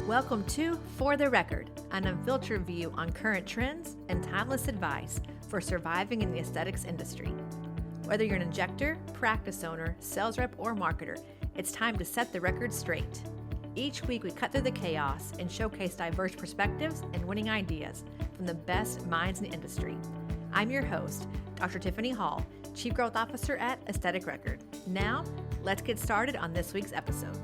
Welcome to For the Record, an unfiltered view on current trends and timeless advice for surviving in the aesthetics industry. Whether you're an injector, practice owner, sales rep, or marketer, it's time to set the record straight. Each week, we cut through the chaos and showcase diverse perspectives and winning ideas from the best minds in the industry. I'm your host, Dr. Tiffany Hall, Chief Growth Officer at Aesthetic Record. Now, let's get started on this week's episode.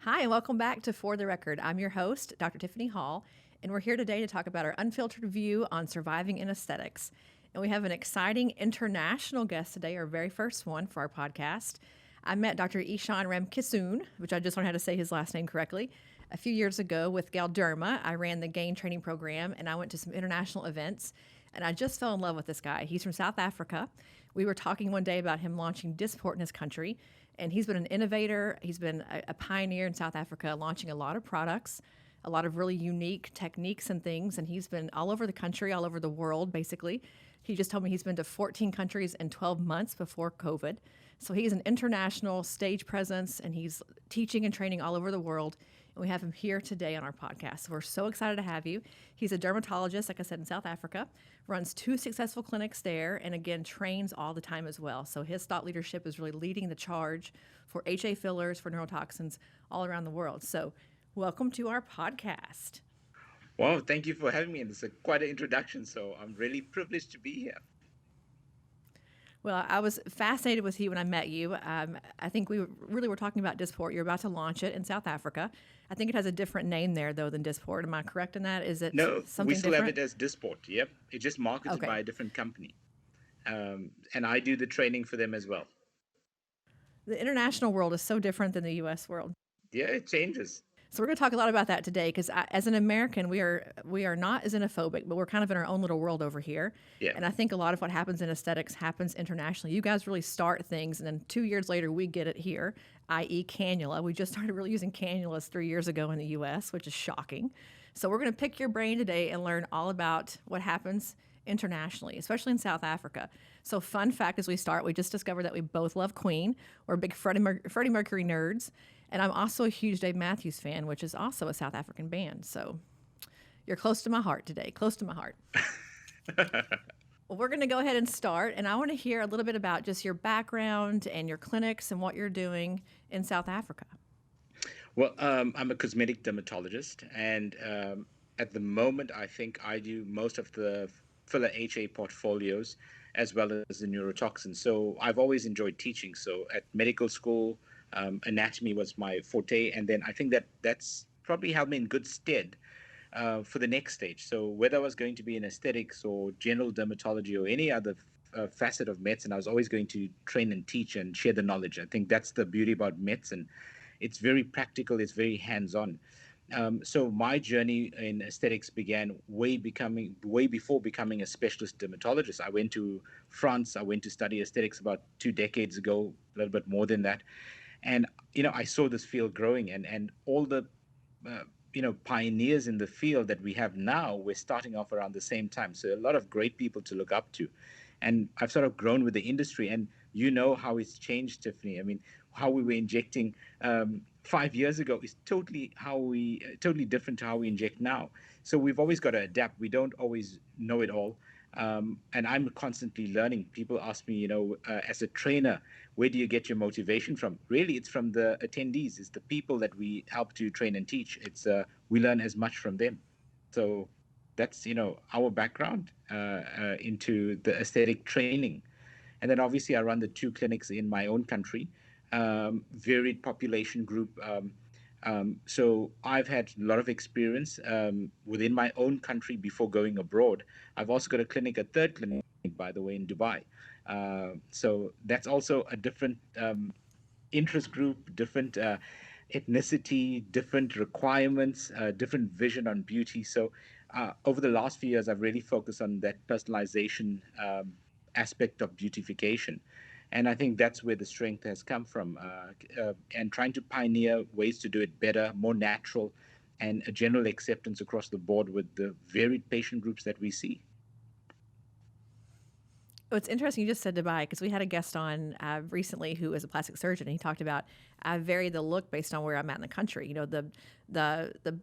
Hi, and welcome back to For the Record. I'm your host, Dr. Tiffany Hall, and we're here today to talk about our unfiltered view on surviving in aesthetics. And we have an exciting international guest today, our very first one for our podcast. I met Dr. Ishaan Ramkisson, which I just learned how to say his last name correctly, a few years ago with Galderma. I ran the GAIN training program, and I went to some international events, and I just fell in love with this guy. He's from South Africa. We were talking one day about him launching Dysport in his country, and he's been an innovator. He's been a pioneer in South Africa, launching a lot of products, a lot of really unique techniques and things, and he's been all over the country, all over the world, basically. He just told me he's been to 14 countries in 12 months before COVID. So he's an international stage presence, and he's teaching and training all over the world. And we have him here today on our podcast. So we're so excited to have you. He's a dermatologist, like I said, in South Africa, runs 2 successful clinics there, and again, trains all the time as well. So his thought leadership is really leading the charge for HA fillers, for neurotoxins all around the world. So welcome to our podcast. Well, thank you for having me. And it's quite an introduction, so I'm really privileged to be here. Well, I was fascinated with you when I met you. I think we really were talking about Dysport. You're about to launch it in South Africa. I think it has a different name there, though, than Dysport. Am I correct in that? Is it No, something we still different? have it as Dysport. Yep. It's just marketed Okay. by a different company. And I do the training for them as well. The international world is so different than the U.S. world. Yeah, it changes. So we're going to talk a lot about that today because as an American, we are not as xenophobic, but we're kind of in our own little world over here. Yeah. And I think a lot of what happens in aesthetics happens internationally. You guys really start things, and then 2 years later, we get it here, i.e. cannula. We just started really using cannulas 3 years ago in the U.S., which is shocking. So we're going to pick your brain today and learn all about what happens internationally, especially in South Africa. So fun fact as we start, we just discovered that we both love Queen. We're big Freddie Mercury nerds. And I'm also a huge Dave Matthews fan, which is also a South African band. So you're close to my heart today, close to my heart. Well, we're going to go ahead and start. And I want to hear a little bit about just your background and your clinics and what you're doing in South Africa. Well, I'm a cosmetic dermatologist. And at the moment, I think I do most of the filler HA portfolios as well as the neurotoxins. So I've always enjoyed teaching. So at medical school, anatomy was my forte, and then I think that's probably held me in good stead for the next stage. So whether I was going to be in aesthetics or general dermatology or any other facet of medicine, I was always going to train and teach and share the knowledge. I think that's the beauty about medicine. It's very practical, it's very hands-on. So my journey in aesthetics began way before becoming a specialist dermatologist. I went to France. I went to study aesthetics about 2 decades ago, a little bit more than that. And, I saw this field growing, and all the, pioneers in the field that we have now, we're starting off around the same time. So a lot of great people to look up to. And I've sort of grown with the industry, and you know how it's changed, Tiffany. I mean, how we were injecting 5 years ago is totally different to how we inject now. So we've always got to adapt. We don't always know it all. And I'm constantly learning. People ask me, as a trainer, where do you get your motivation from? Really, it's from the attendees. It's the people that we help to train and teach. It's we learn as much from them. So that's, our background into the aesthetic training. And then obviously I run the 2 clinics in my own country, varied population group. So I've had a lot of experience within my own country before going abroad. I've also got a 3rd clinic, by the way, in Dubai. So that's also a different interest group, different ethnicity, different requirements, different vision on beauty. So over the last few years, I've really focused on that personalization aspect of beautification. And I think that's where the strength has come from, and trying to pioneer ways to do it better, more natural, and a general acceptance across the board with the varied patient groups that we see. Oh, it's interesting you just said Dubai because we had a guest on recently who is a plastic surgeon. And he talked about I vary the look based on where I'm at in the country. You know, the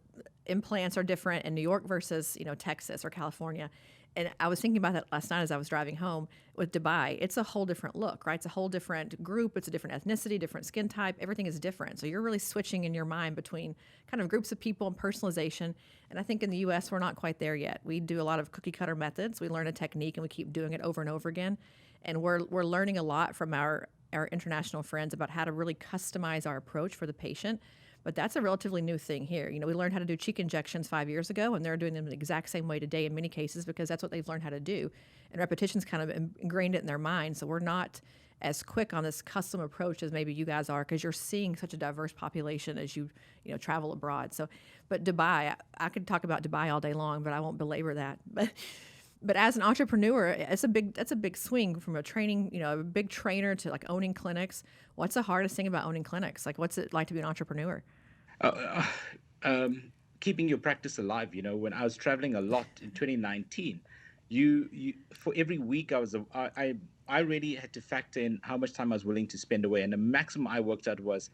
implants are different in New York versus Texas or California. And I was thinking about that last night as I was driving home with Dubai. It's a whole different look, right? It's a whole different group. It's a different ethnicity, different skin type. Everything is different. So you're really switching in your mind between kind of groups of people and personalization. And I think in the US, we're not quite there yet. We do a lot of cookie cutter methods. We learn a technique and we keep doing it over and over again. And we're learning a lot from our international friends about how to really customize our approach for the patient. But that's a relatively new thing here. You know, we learned how to do cheek injections 5 years ago, and they're doing them the exact same way today in many cases because that's what they've learned how to do. And repetition's kind of ingrained it in their mind. So we're not as quick on this custom approach as maybe you guys are because you're seeing such a diverse population as you travel abroad. So, but Dubai, I could talk about Dubai all day long, but I won't belabor that. But as an entrepreneur, that's a big swing from a training, a big trainer to like owning clinics. What's the hardest thing about owning clinics? Like, what's it like to be an entrepreneur? Uh, Keeping your practice alive. When I was traveling a lot in 2019, you for every week I really had to factor in how much time I was willing to spend away, and the maximum I worked out was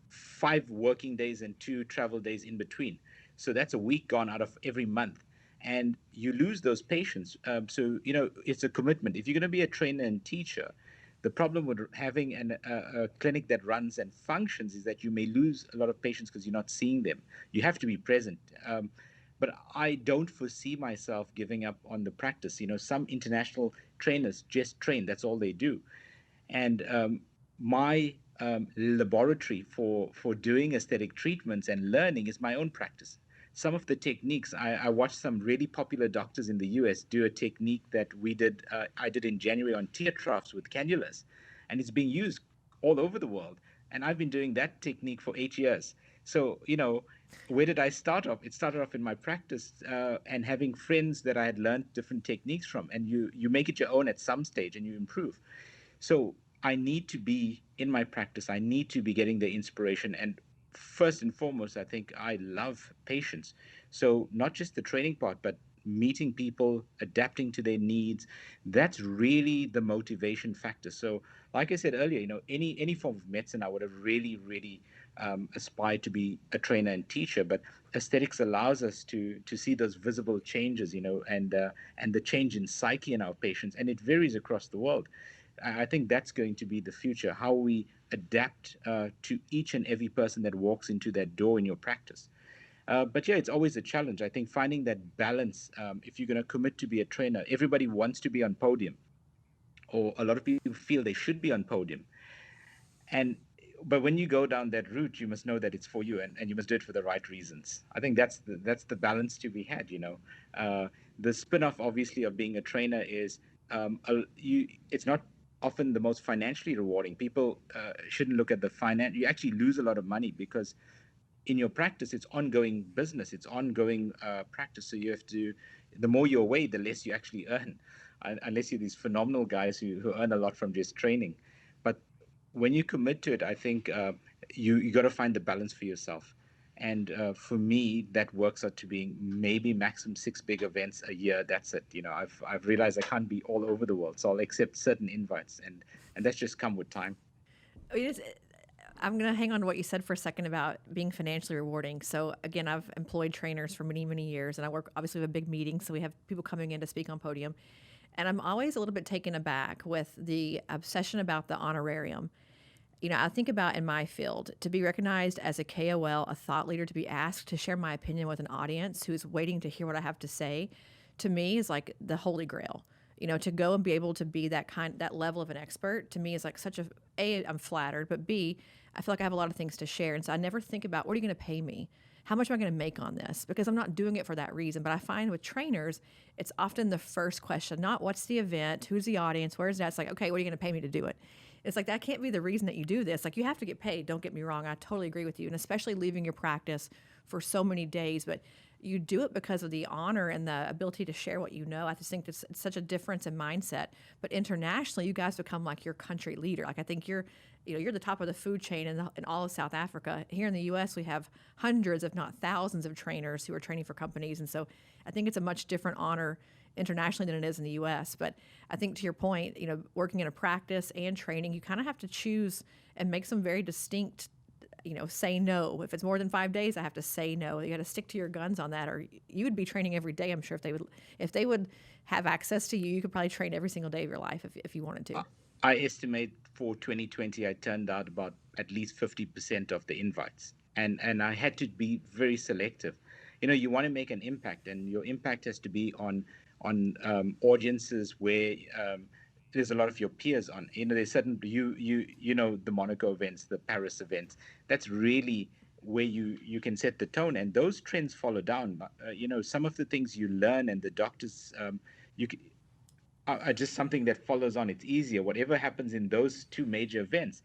5 working days and 2 travel days in between. So that's a week gone out of every month, and you lose those patients. So it's a commitment. If you're going to be a trainer and teacher, the problem with having a clinic that runs and functions is that you may lose a lot of patients because you're not seeing them. You have to be present. But I don't foresee myself giving up on the practice. Some international trainers just train, that's all they do. And my laboratory for doing aesthetic treatments and learning is my own practice. Some of the techniques, I watched some really popular doctors in the US do a technique that I did in January on tear troughs with cannulas, and it's being used all over the world. And I've been doing that technique for 8 years. So, where did I start off? It started off in my practice and having friends that I had learned different techniques from, and you make it your own at some stage and you improve. So I need to be in my practice. I need to be getting the inspiration. And first and foremost, I think I love patients. So not just the training part, but meeting people, adapting to their needs. That's really the motivation factor. So, like I said earlier, any form of medicine, I would have really, really aspired to be a trainer and teacher. But aesthetics allows us to see those visible changes, and the change in psyche in our patients, and it varies across the world. I think that's going to be the future, how we adapt to each and every person that walks into that door in your practice. But yeah, it's always a challenge. I think finding that balance, if you're going to commit to be a trainer, everybody wants to be on podium, or a lot of people feel they should be on podium. And but when you go down that route, you must know that it's for you, and you must do it for the right reasons. I think that's the balance to be had. The spin-off, obviously, of being a trainer is it's not often the most financially rewarding. People shouldn't look at the finance. You actually lose a lot of money because in your practice, it's ongoing business, it's ongoing practice. So you have to, the more you're away, the less you actually earn, unless you're these phenomenal guys who earn a lot from just training. But when you commit to it, I think you got to find the balance for yourself. And for me, that works out to being maybe maximum 6 big events a year. That's it. I've realized I can't be all over the world, so I'll accept certain invites, and that's just come with time. I mean, I'm going to hang on to what you said for a second about being financially rewarding. So again, I've employed trainers for many, many years, and I work obviously with a big meeting, so we have people coming in to speak on podium. And I'm always a little bit taken aback with the obsession about the honorarium. I think about in my field to be recognized as a KOL, a thought leader, to be asked to share my opinion with an audience who's waiting to hear what I have to say, to me is like the holy grail. To go and be able to be that level of an expert to me is like such I'm flattered, but B, I feel like I have a lot of things to share. And so I never think about what are you going to pay me? How much am I going to make on this? Because I'm not doing it for that reason. But I find with trainers, it's often the first question, not what's the event, who's the audience, where's that? It's like, okay, what are you going to pay me to do it? It's like that can't be the reason that you do this. Like you have to get paid. Don't get me wrong. I totally agree with you. And especially leaving your practice for so many days. But you do it because of the honor and the ability to share what you know. I just think it's such a difference in mindset. But internationally, you guys become like your country leader. Like I think you're the top of the food chain in all of South Africa. Here in the U.S., we have hundreds, if not thousands, of trainers who are training for companies, and so I think it's a much different honor internationally than it is in the US. But I think to your point, working in a practice and training, you kind of have to choose and make some very distinct, say no. If it's more than 5 days, I have to say no. You got to stick to your guns on that, or you would be training every day. I'm sure if they would have access to you, you could probably train every single day of your life if you wanted to. I estimate for 2020, I turned out about at least 50% of the invites. And I had to be very selective. You want to make an impact, and your impact has to be on audiences where there's a lot of your peers on. There's certain the Monaco events, the Paris events. That's really where you can set the tone, and those trends follow down. Some of the things you learn, and the doctors, you are just something that follows on. It's easier. Whatever happens in those two major events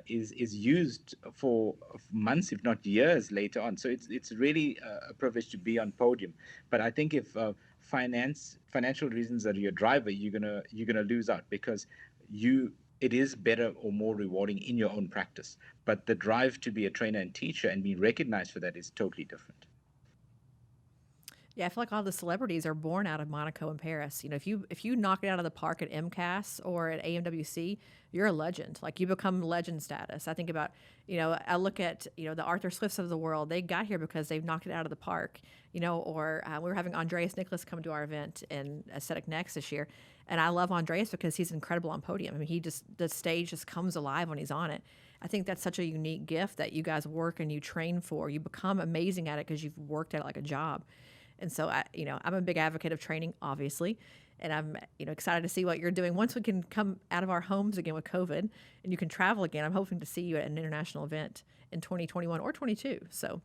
is used for months, if not years, later on. So it's really a privilege to be on podium. But I think if financial reasons are your driver, you're gonna lose out, because it is better or more rewarding in your own practice. But the drive to be a trainer and teacher and be recognized for that is totally different. Yeah, I feel like all the celebrities are born out of Monaco and Paris. If you knock it out of the park at MCAS or at AMWC, you're a legend. Like, you become legend status. I think about, I look at, the Arthur Swifts of the world. They got here because they've knocked it out of the park. Or we were having Andreas Nicholas come to our event in Aesthetic Next this year, and I love Andreas because he's incredible on podium. I mean, the stage just comes alive when he's on it. I think that's such a unique gift that you guys work and you train for. You become amazing at it because you've worked at it like a job. And so I'm a big advocate of training, obviously, and I'm excited to see what you're doing once we can come out of our homes again with COVID and you can travel again. I'm hoping to see you at an international event in 2021 or 22. So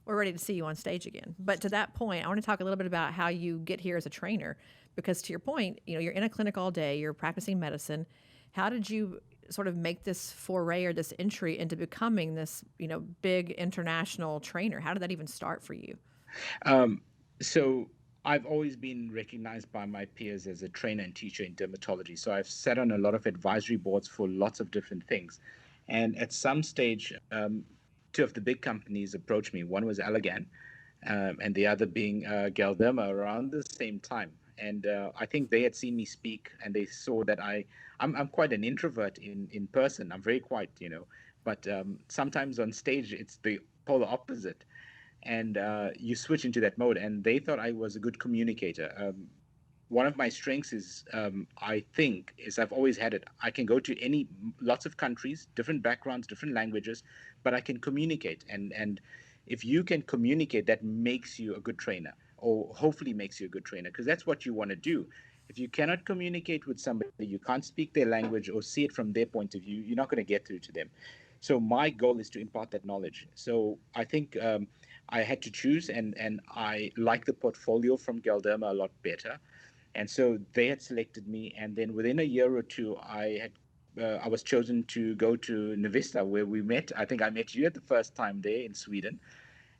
we're ready to see you on stage again. But to that point, I want to talk a little bit about how you get here as a trainer, because to your point, you're in a clinic all day, you're practicing medicine. How did you sort of make this foray or this entry into becoming this, big international trainer? How did that even start for you? So I've always been recognized by my peers as a trainer and teacher in dermatology. So I've sat on a lot of advisory boards for lots of different things. And at some stage, two of the big companies approached me. One was Allergan, and the other being Galderma, around the same time. And I think they had seen me speak, and they saw that I'm quite an introvert in person. I'm very quiet, but sometimes on stage it's the polar opposite, and you switch into that mode. And they thought I was a good communicator. One of my strengths is, I think, is I've always had it. I can go to lots of countries, different backgrounds, different languages, but I can communicate. And if you can communicate, that makes you a good trainer, or hopefully makes you a good trainer, because that's what you want to do. If you cannot communicate with somebody, you can't speak their language or see it from their point of view, you're not going to get through to them. So my goal is to impart that knowledge. So I think I had to choose, and I like the portfolio from Galderma a lot better. And so they had selected me, and then within a year or two, I was chosen to go to Navista, where we met. I think I met you at the first time there in Sweden,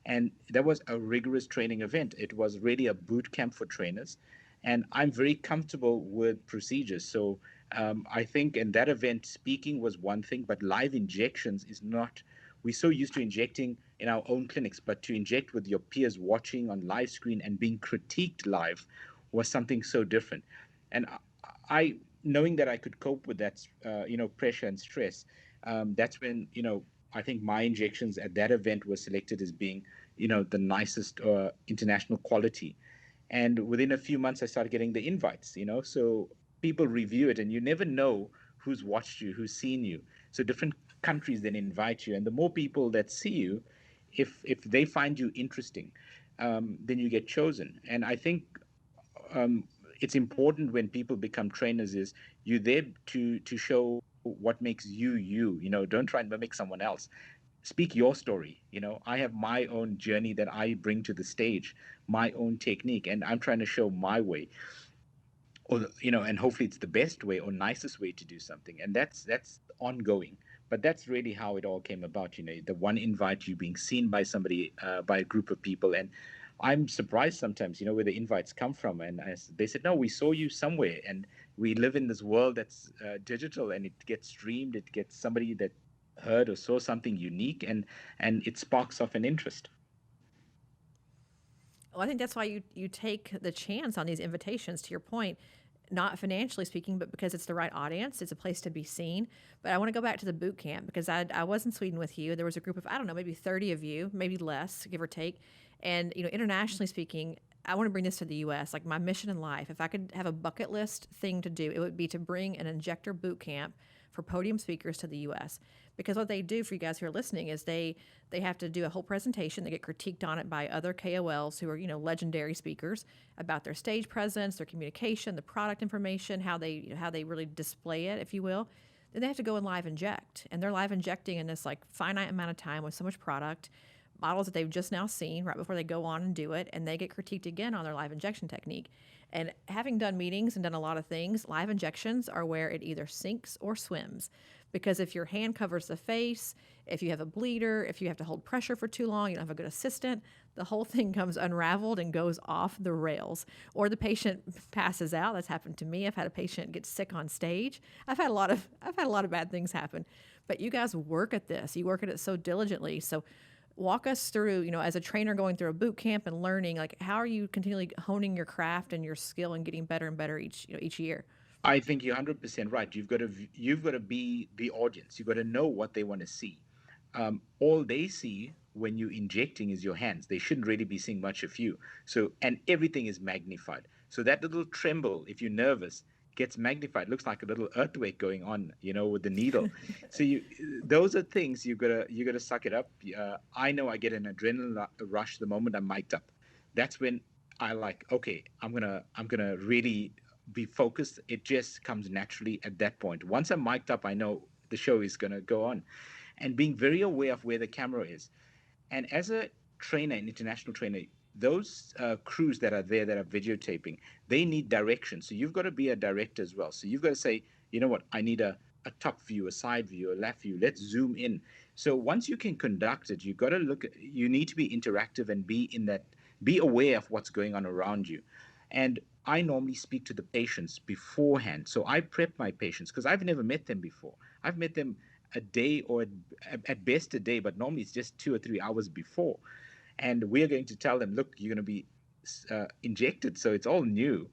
and that was a rigorous training event. It was really a boot camp for trainers, and I'm very comfortable with procedures. So I think in that event, speaking was one thing, but live injections is not. We're so used to injecting in our own clinics, but to inject with your peers watching on live screen and being critiqued live was something so different. And I knowing that I could cope with that, pressure and stress, that's when, I think my injections at that event were selected as being, the nicest international quality. And within a few months, I started getting the invites, so people review it, and you never know who's watched you, who's seen you. So different countries then invite you, and the more people that see you, if they find you interesting, then you get chosen. And I think it's important when people become trainers is you're there to show what makes you you. Don't try and mimic someone else. Speak your story. I have my own journey that I bring to the stage, my own technique, and I'm trying to show my way, or and hopefully it's the best way or nicest way to do something, and that's ongoing. But that's really how it all came about. The one invite, you being seen by somebody, by a group of people. And I'm surprised sometimes, where the invites come from. And they said, no, we saw you somewhere, and we live in this world that's digital, and it gets streamed, it gets somebody that heard or saw something unique, and it sparks off an interest. Well, I think that's why you take the chance on these invitations, to your point, not financially speaking, but because it's the right audience. It's a place to be seen. But I want to go back to the boot camp because I was in Sweden with you. There was a group of, I don't know, maybe 30 of you, maybe less, give or take. And, internationally speaking, I want to bring this to the US. Like my mission in life, if I could have a bucket list thing to do, it would be to bring an injector boot camp for podium speakers to the US. Because what they do for you guys who are listening is they have to do a whole presentation. They get critiqued on it by other KOLs who are, legendary speakers about their stage presence, their communication, the product information, how they really display it, if you will. Then they have to go and live inject. And they're live injecting in this like finite amount of time with so much product, models that they've just now seen right before they go on and do it, and they get critiqued again on their live injection technique. And having done meetings and done a lot of things, live injections are where it either sinks or swims. Because if your hand covers the face, if you have a bleeder, if you have to hold pressure for too long, you don't have a good assistant, the whole thing comes unraveled and goes off the rails. Or the patient passes out. That's happened to me. I've had a patient get sick on stage. I've had a lot of bad things happen. But you guys work at this. You work at it so diligently. So walk us through, as a trainer going through a boot camp and learning, like how are you continually honing your craft and your skill and getting better and better each year? I think you're 100% right. You've got to be the audience. You've got to know what they want to see. All they see when you're injecting is your hands. They shouldn't really be seeing much of you. So, and everything is magnified. So that little tremble, if you're nervous, gets magnified. Looks like a little earthquake going on, with the needle. So those are things you got to suck it up. I know I get an adrenaline rush the moment I'm mic'd up. That's when I like, okay, I'm gonna really be focused. It just comes naturally at that point. Once I'm mic'd up, I know the show is gonna go on, and being very aware of where the camera is. And as a trainer, an international trainer, those crews that are there that are videotaping, they need direction. So you've got to be a director as well. So you've got to say, you know what, I need a top view, a side view, a left view. Let's zoom in. So once you can conduct it, you've got to you need to be interactive and be aware of what's going on around you. And I normally speak to the patients beforehand. So I prep my patients because I've never met them before. I've met them a day or at best a day, but normally it's just 2 or 3 hours before. And we're going to tell them, look, you're going to be injected. So it's all new.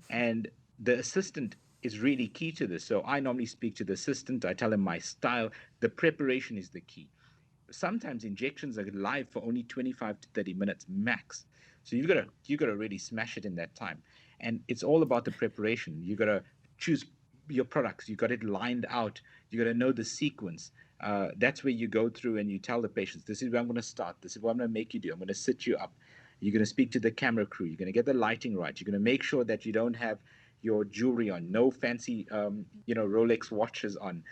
And the assistant is really key to this. So I normally speak to the assistant. I tell them my style. The preparation is the key. Sometimes injections are live for only 25 to 30 minutes max. So you got to really smash it in that time. And it's all about the preparation. You got to choose your products. You got it lined out. You got to know the sequence. That's where you go through and you tell the patients, this is where I'm going to start. This is what I'm going to make you do. I'm going to sit you up. You're going to speak to the camera crew. You're going to get the lighting right. You're going to make sure that you don't have your jewelry on, no fancy, Rolex watches on.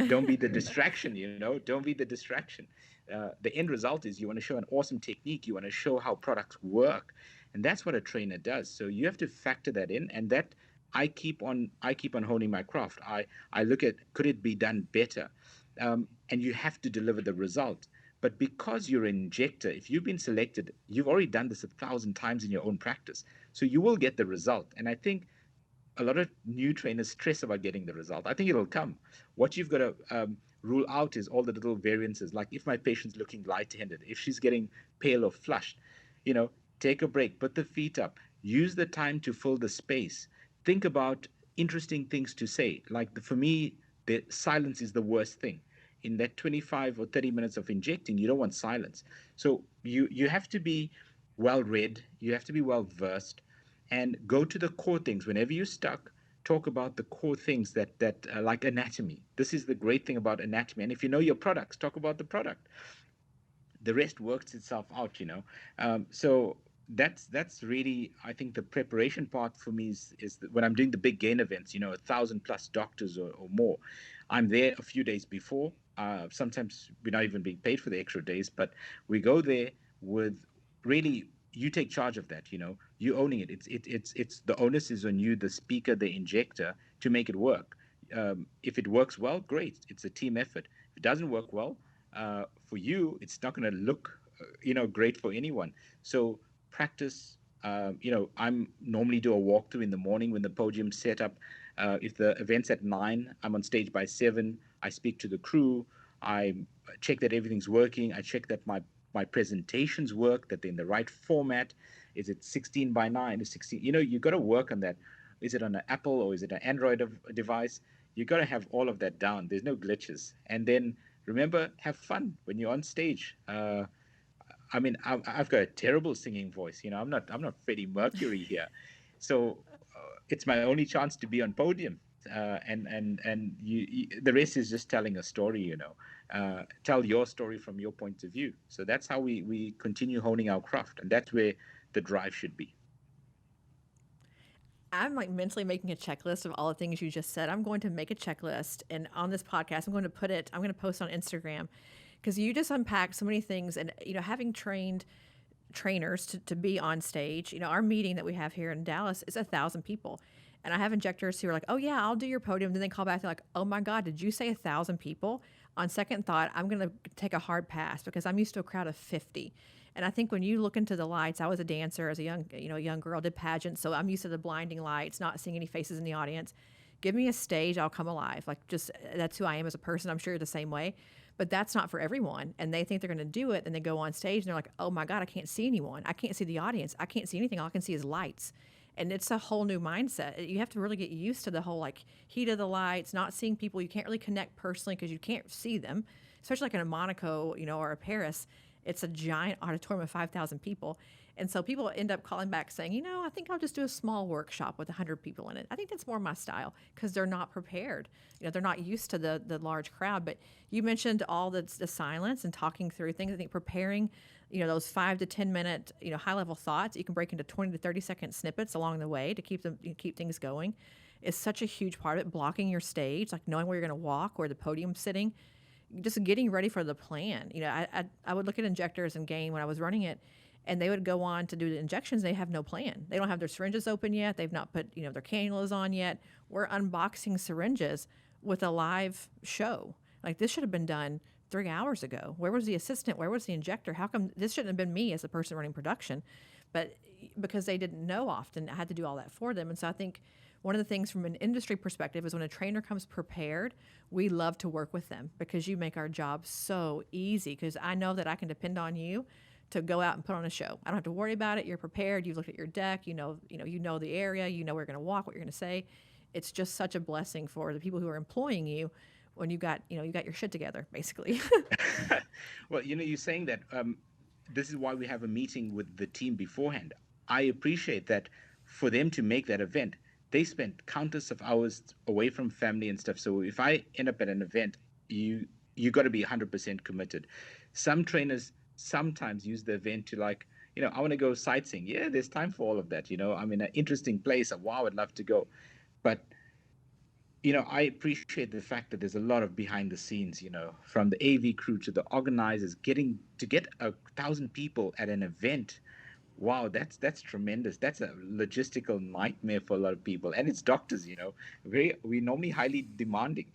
Don't be the distraction, don't be the distraction. The end result is you want to show an awesome technique. You want to show how products work. And that's what a trainer does. So you have to factor that in. And that I keep on honing my craft. I look at, could it be done better? And you have to deliver the result. But because you're an injector, if you've been selected, you've already done this 1,000 times in your own practice. So you will get the result. And I think a lot of new trainers stress about getting the result. I think it'll come. What you've got to rule out is all the little variances. Like if my patient's looking light-handed, if she's getting pale or flushed, take a break, put the feet up, use the time to fill the space. Think about interesting things to say. Like for me, the silence is the worst thing. In that 25 or 30 minutes of injecting, you don't want silence. So you have to be well read, you have to be well versed, and go to the core things. Whenever you're stuck, talk about the core things that like anatomy. This is the great thing about anatomy. And if you know your products, talk about the product. The rest works itself out. So that's really, I think, the preparation part for me is when I'm doing the big gain events, 1,000+ doctors or more. I'm there a few days before. Sometimes we're not even being paid for the extra days, but we go there with really, you take charge of that. You owning it. It's the onus is on you, the speaker, the injector, to make it work. If it works well, great. It's a team effort. If it doesn't work well, for you, it's not going to look, great for anyone. So practice. I'm normally do a walkthrough in the morning when the podium's set up. If the event's at 9, I'm on stage by 7. I speak to the crew. I check that everything's working. I check that my my presentations work, that they're in the right format. Is it 16 by 9? Is 16? You got to work on that. Is it on an Apple or is it an Android device? You got to have all of that down. There's no glitches. And then remember, have fun when you're on stage. I mean, I've got a terrible singing voice. I'm not Freddie Mercury here, so it's my only chance to be on podium. The rest is just telling a story. Tell your story from your point of view. So that's how we continue honing our craft, and that's where the drive should be. I'm like mentally making a checklist of all the things you just said. I'm going to make a checklist, and on this podcast, I'm going to post on Instagram because you just unpacked so many things. And, having trained trainers to be on stage, our meeting that we have here in Dallas is 1,000 people. And I have injectors who are like, oh, yeah, I'll do your podium. Then they call back. They're like, oh, my God, did you say 1,000 people? On second thought, I'm going to take a hard pass because I'm used to a crowd of 50. And I think when you look into the lights, I was a dancer as a young girl, did pageants. So I'm used to the blinding lights, not seeing any faces in the audience. Give me a stage, I'll come alive. Like, just that's who I am as a person. I'm sure you're the same way. But that's not for everyone. And they think they're going to do it. And they go on stage and they're like, oh my God, I can't see anyone. I can't see the audience. I can't see anything. All I can see is lights. And it's a whole new mindset. You have to really get used to the whole like heat of the lights, not seeing people. You can't really connect personally because you can't see them, especially like in a Monaco, or a Paris. It's a giant auditorium of 5,000 people. And so people end up calling back saying, I think I'll just do a small workshop with 100 people in it. I think that's more my style because they're not prepared. They're not used to the large crowd. But you mentioned all the silence and talking through things. I think preparing, those 5 to 10 minute, high level thoughts you can break into 20 to 30-second snippets along the way to keep things going is such a huge part of it. Blocking your stage, like knowing where you're going to walk, where the podium's sitting, just getting ready for the plan. I would look at injectors and Gain when I was running it, and they would go on to do the injections. They have no plan. They don't have their syringes open yet. They've not put their cannulas on yet. We're unboxing syringes with a live show. Like, this should have been done 3 hours ago. Where was the assistant? Where was the injector? How come this shouldn't have been me as the person running production? But because they didn't know often, I had to do all that for them. And so I think one of the things from an industry perspective is when a trainer comes prepared, we love to work with them because you make our job so easy because I know that I can depend on you to go out and put on a show. I don't have to worry about it. You're prepared. You've looked at your deck. You know the area. You know where you're going to walk, what you're going to say. It's just such a blessing for the people who are employing you when you got your shit together, basically. Well, you're saying that this is why we have a meeting with the team beforehand. I appreciate that for them to make that event, they spent countless of hours away from family and stuff. So if I end up at an event, you got to be 100% committed. Some trainers sometimes use the event to I want to go sightseeing. Yeah, there's time for all of that. I'm in an interesting place. Wow, I'd love to go. But I appreciate the fact that there's a lot of behind the scenes, from the AV crew to the organizers, get 1,000 people at an event. Wow, that's tremendous. That's a logistical nightmare for a lot of people, and it's doctors, we normally highly demanding,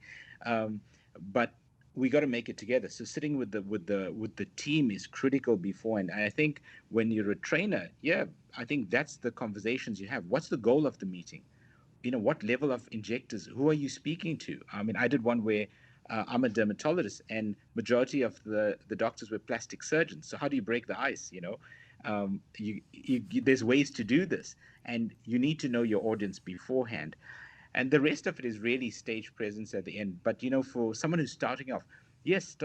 but we got to make it together. So sitting with the team is critical before, and I think when you're a trainer, yeah, I think that's the conversations you have. What's the goal of the meeting? What level of injectors? Who are you speaking to? I mean, I did one where I'm a dermatologist, and majority of the doctors were plastic surgeons. So how do you break the ice? There's ways to do this, and you need to know your audience beforehand, and the rest of it is really stage presence at the end. But for someone who's starting off, yes,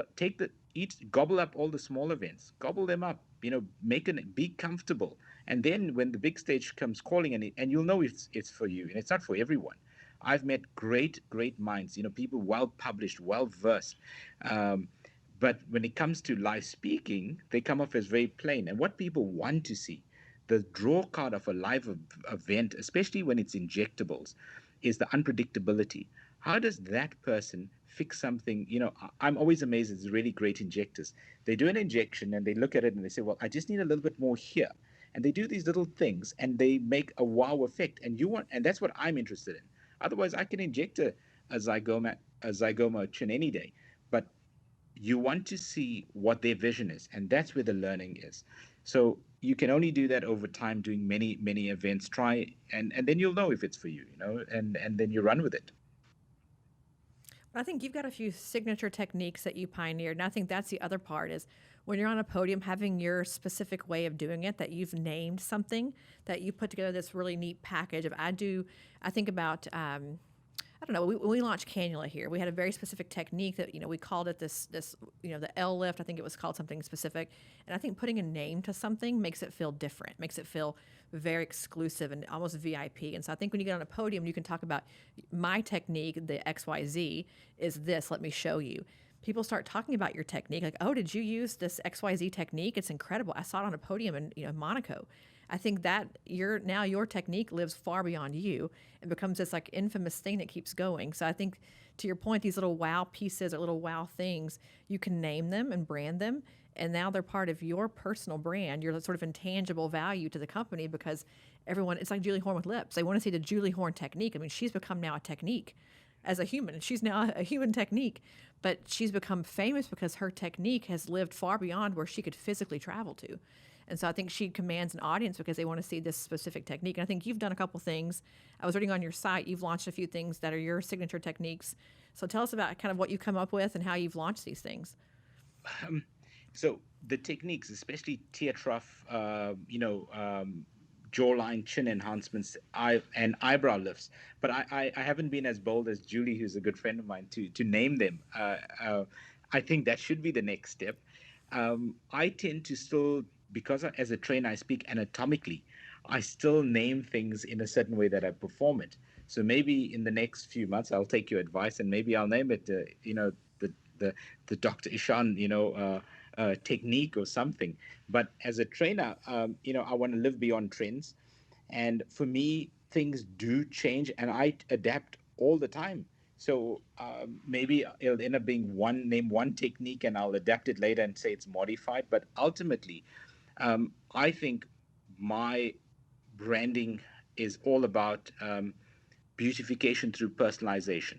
gobble up all the small events, gobble them up, be comfortable, and then when the big stage comes calling, and you'll know it's for you, and it's not for everyone. I've met great minds, people well published, well versed, but when it comes to live speaking, they come off as very plain. And what people want to see, the draw card of a live event, especially when it's injectables, is the unpredictability. How does that person fix something? I'm always amazed at these really great injectors. They do an injection and they look at it and they say, well, I just need a little bit more here. And they do these little things and they make a wow effect. And that's what I'm interested in. Otherwise, I can inject a zygoma chin any day. But you want to see what their vision is, and that's where the learning is. So you can only do that over time, doing many events. Try and then you'll know if it's for you, and then you run with it. I think you've got a few signature techniques that you pioneered, and I think that's the other part is when you're on a podium, having your specific way of doing it, that you've named something, that you put together this really neat package of, I think about, I don't know. When we launched cannula here, we had a very specific technique that we called it the L lift. I think it was called something specific, and I think putting a name to something makes it feel different, makes it feel very exclusive and almost VIP. And so I think when you get on a podium, you can talk about my technique. The XYZ is this. Let me show you. People start talking about your technique, like, oh, did you use this XYZ technique? It's incredible. I saw it on a podium in Monaco. I think that your technique lives far beyond you and becomes this like infamous thing that keeps going. So I think, to your point, these little wow pieces or little wow things, you can name them and brand them, and now they're part of your personal brand, your sort of intangible value to the company, because everyone, it's like Julie Horn with lips. They want to see the Julie Horn technique. I mean, she's become now a technique as a human. She's now a human technique, but she's become famous because her technique has lived far beyond where she could physically travel to. And so I think she commands an audience because they want to see this specific technique. And I think you've done a couple things. I was reading on your site, you've launched a few things that are your signature techniques. So tell us about kind of what you've come up with and how you've launched these things. So the techniques, especially tear trough, jawline, chin enhancements, and eyebrow lifts. But I haven't been as bold as Julie, who's a good friend of mine, to name them. I think that should be the next step. I tend to still, because as a trainer I speak anatomically, I still name things in a certain way that I perform it. So maybe in the next few months I'll take your advice and maybe I'll name it, the the Dr. Ishaan, technique or something. But as a trainer, I want to live beyond trends, and for me, things do change, and I adapt all the time. So maybe it'll end up being one technique, and I'll adapt it later and say it's modified. But ultimately, I think my branding is all about beautification through personalization.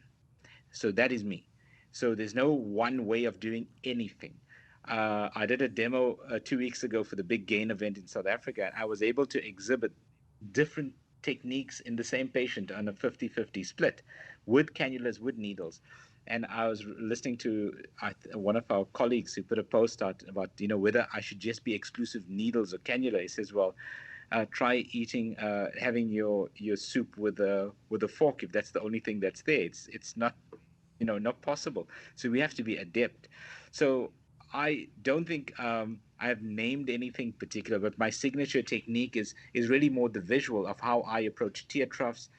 So that is me. So there's no one way of doing anything. I did a demo 2 weeks ago for the Big Gain event in South Africa, and I was able to exhibit different techniques in the same patient on a 50-50 split with cannulas, with needles. And I was listening to one of our colleagues who put a post out about, whether I should just be exclusive needles or cannula. He says, well, try having your soup with a fork if that's the only thing that's there. It's not, not possible. So we have to be adept. So I don't think I have named anything particular, but my signature technique is really more the visual of how I approach tear troughs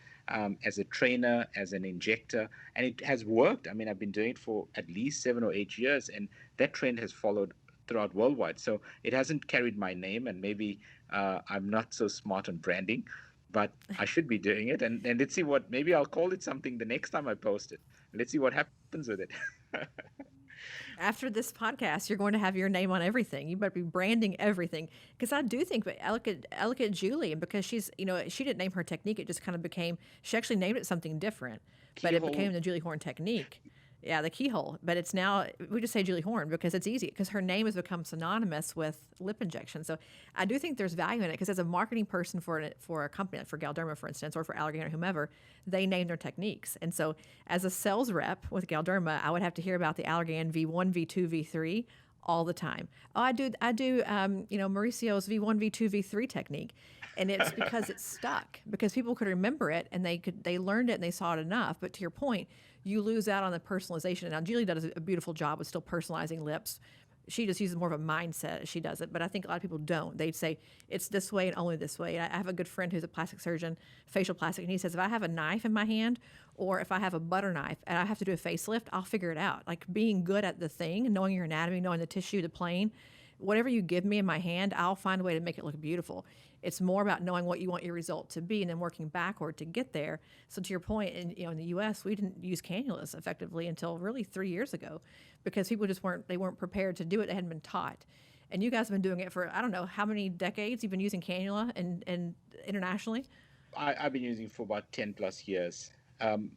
as a trainer, as an injector, and it has worked. I mean, I've been doing it for at least 7 or 8 years, and that trend has followed throughout worldwide. So it hasn't carried my name, and maybe I'm not so smart on branding, but I should be doing it. And let's see maybe I'll call it something the next time I post it. Let's see what happens with it. After this podcast, you're going to have your name on everything. You better be branding everything. Because I do think, but I look at Julie, and because she's, she didn't name her technique. It just kind of became, she actually named it something different, but it became the Julie Horn technique. Yeah, the keyhole. But it's now, we just say Julie Horn because it's easy, because her name has become synonymous with lip injection. So I do think there's value in it, because as a marketing person for a company, like for Galderma, for instance, or for Allergan or whomever, they name their techniques. And so as a sales rep with Galderma, I would have to hear about the Allergan V1, V2, V3 all the time. Oh, I do, Mauricio's V1, V2, V3 technique. And it's because it's stuck, because people could remember it and they learned it and they saw it enough. But to your point, you lose out on the personalization. Now, Julie does a beautiful job with still personalizing lips. She just uses more of a mindset as she does it. But I think a lot of people don't. They'd say, it's this way and only this way. I have a good friend who's a plastic surgeon, facial plastic, and he says, if I have a knife in my hand or if I have a butter knife and I have to do a facelift, I'll figure it out. Like being good at the thing, knowing your anatomy, knowing the tissue, the plane, whatever you give me in my hand, I'll find a way to make it look beautiful. It's more about knowing what you want your result to be and then working backward to get there. So to your point, in the U.S., we didn't use cannulas effectively until really 3 years ago, because people just weren't prepared to do it. They hadn't been taught. And you guys have been doing it for, I don't know, how many decades you've been using cannula and internationally? I've been using it for about 10 plus years.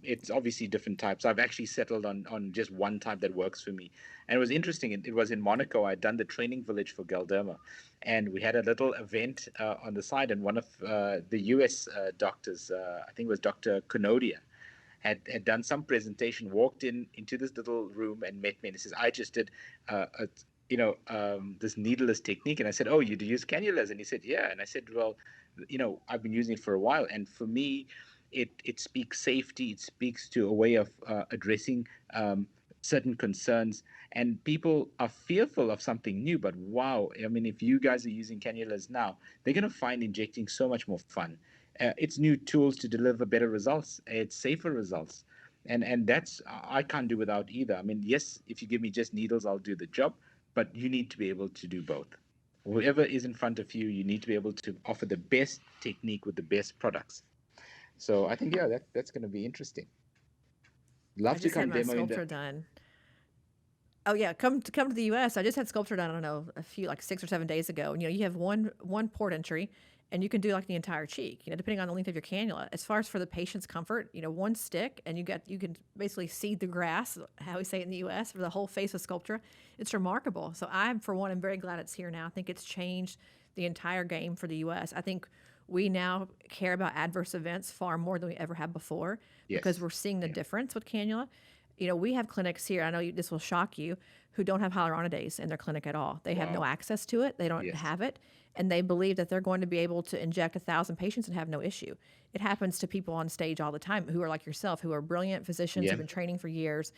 It's obviously different types. I've actually settled on just one type that works for me. And it was interesting. It was in Monaco. I'd done the training village for Galderma. And we had a little event on the side. And one of the US doctors, I think it was Dr. Konodia, had done some presentation, walked into this little room and met me. And he says, I just did this needleless technique. And I said, oh, you do use cannulas? And he said, yeah. And I said, well, I've been using it for a while. And for me, it speaks safety. It speaks to a way of addressing certain concerns. And people are fearful of something new. But wow, I mean, if you guys are using cannulas now, they're going to find injecting so much more fun. It's new tools to deliver better results. It's safer results. And that's I can't do without either. I mean, yes, if you give me just needles, I'll do the job, but you need to be able to do both. Whoever is in front of you, you need to be able to offer the best technique with the best products. So I think, yeah, that's going to be interesting. I Love to just had come my demo in the. sculpture done. Oh yeah, come to the U.S. I just had sculpture done. I don't know, a few like 6 or 7 days ago. And, you have one port entry, and you can do like the entire cheek. Depending on the length of your cannula. As far as for the patient's comfort, one stick, and you can basically seed the grass, how we say it in the U.S. for the whole face of sculpture. It's remarkable. So for one, I'm very glad it's here now. I think it's changed the entire game for the U.S. I think we now care about adverse events far more than we ever have before because Yes. we're seeing the Yeah. difference with cannula. We have clinics here. I know this will shock you, who don't have hyaluronidase in their clinic at all. They have no Wow. access to it. They don't Yes. have it, and they believe that they're going to be able to inject 1,000 patients and have no issue. It happens to people on stage all the time who are like yourself, who are brilliant physicians Yeah. who've been training for years.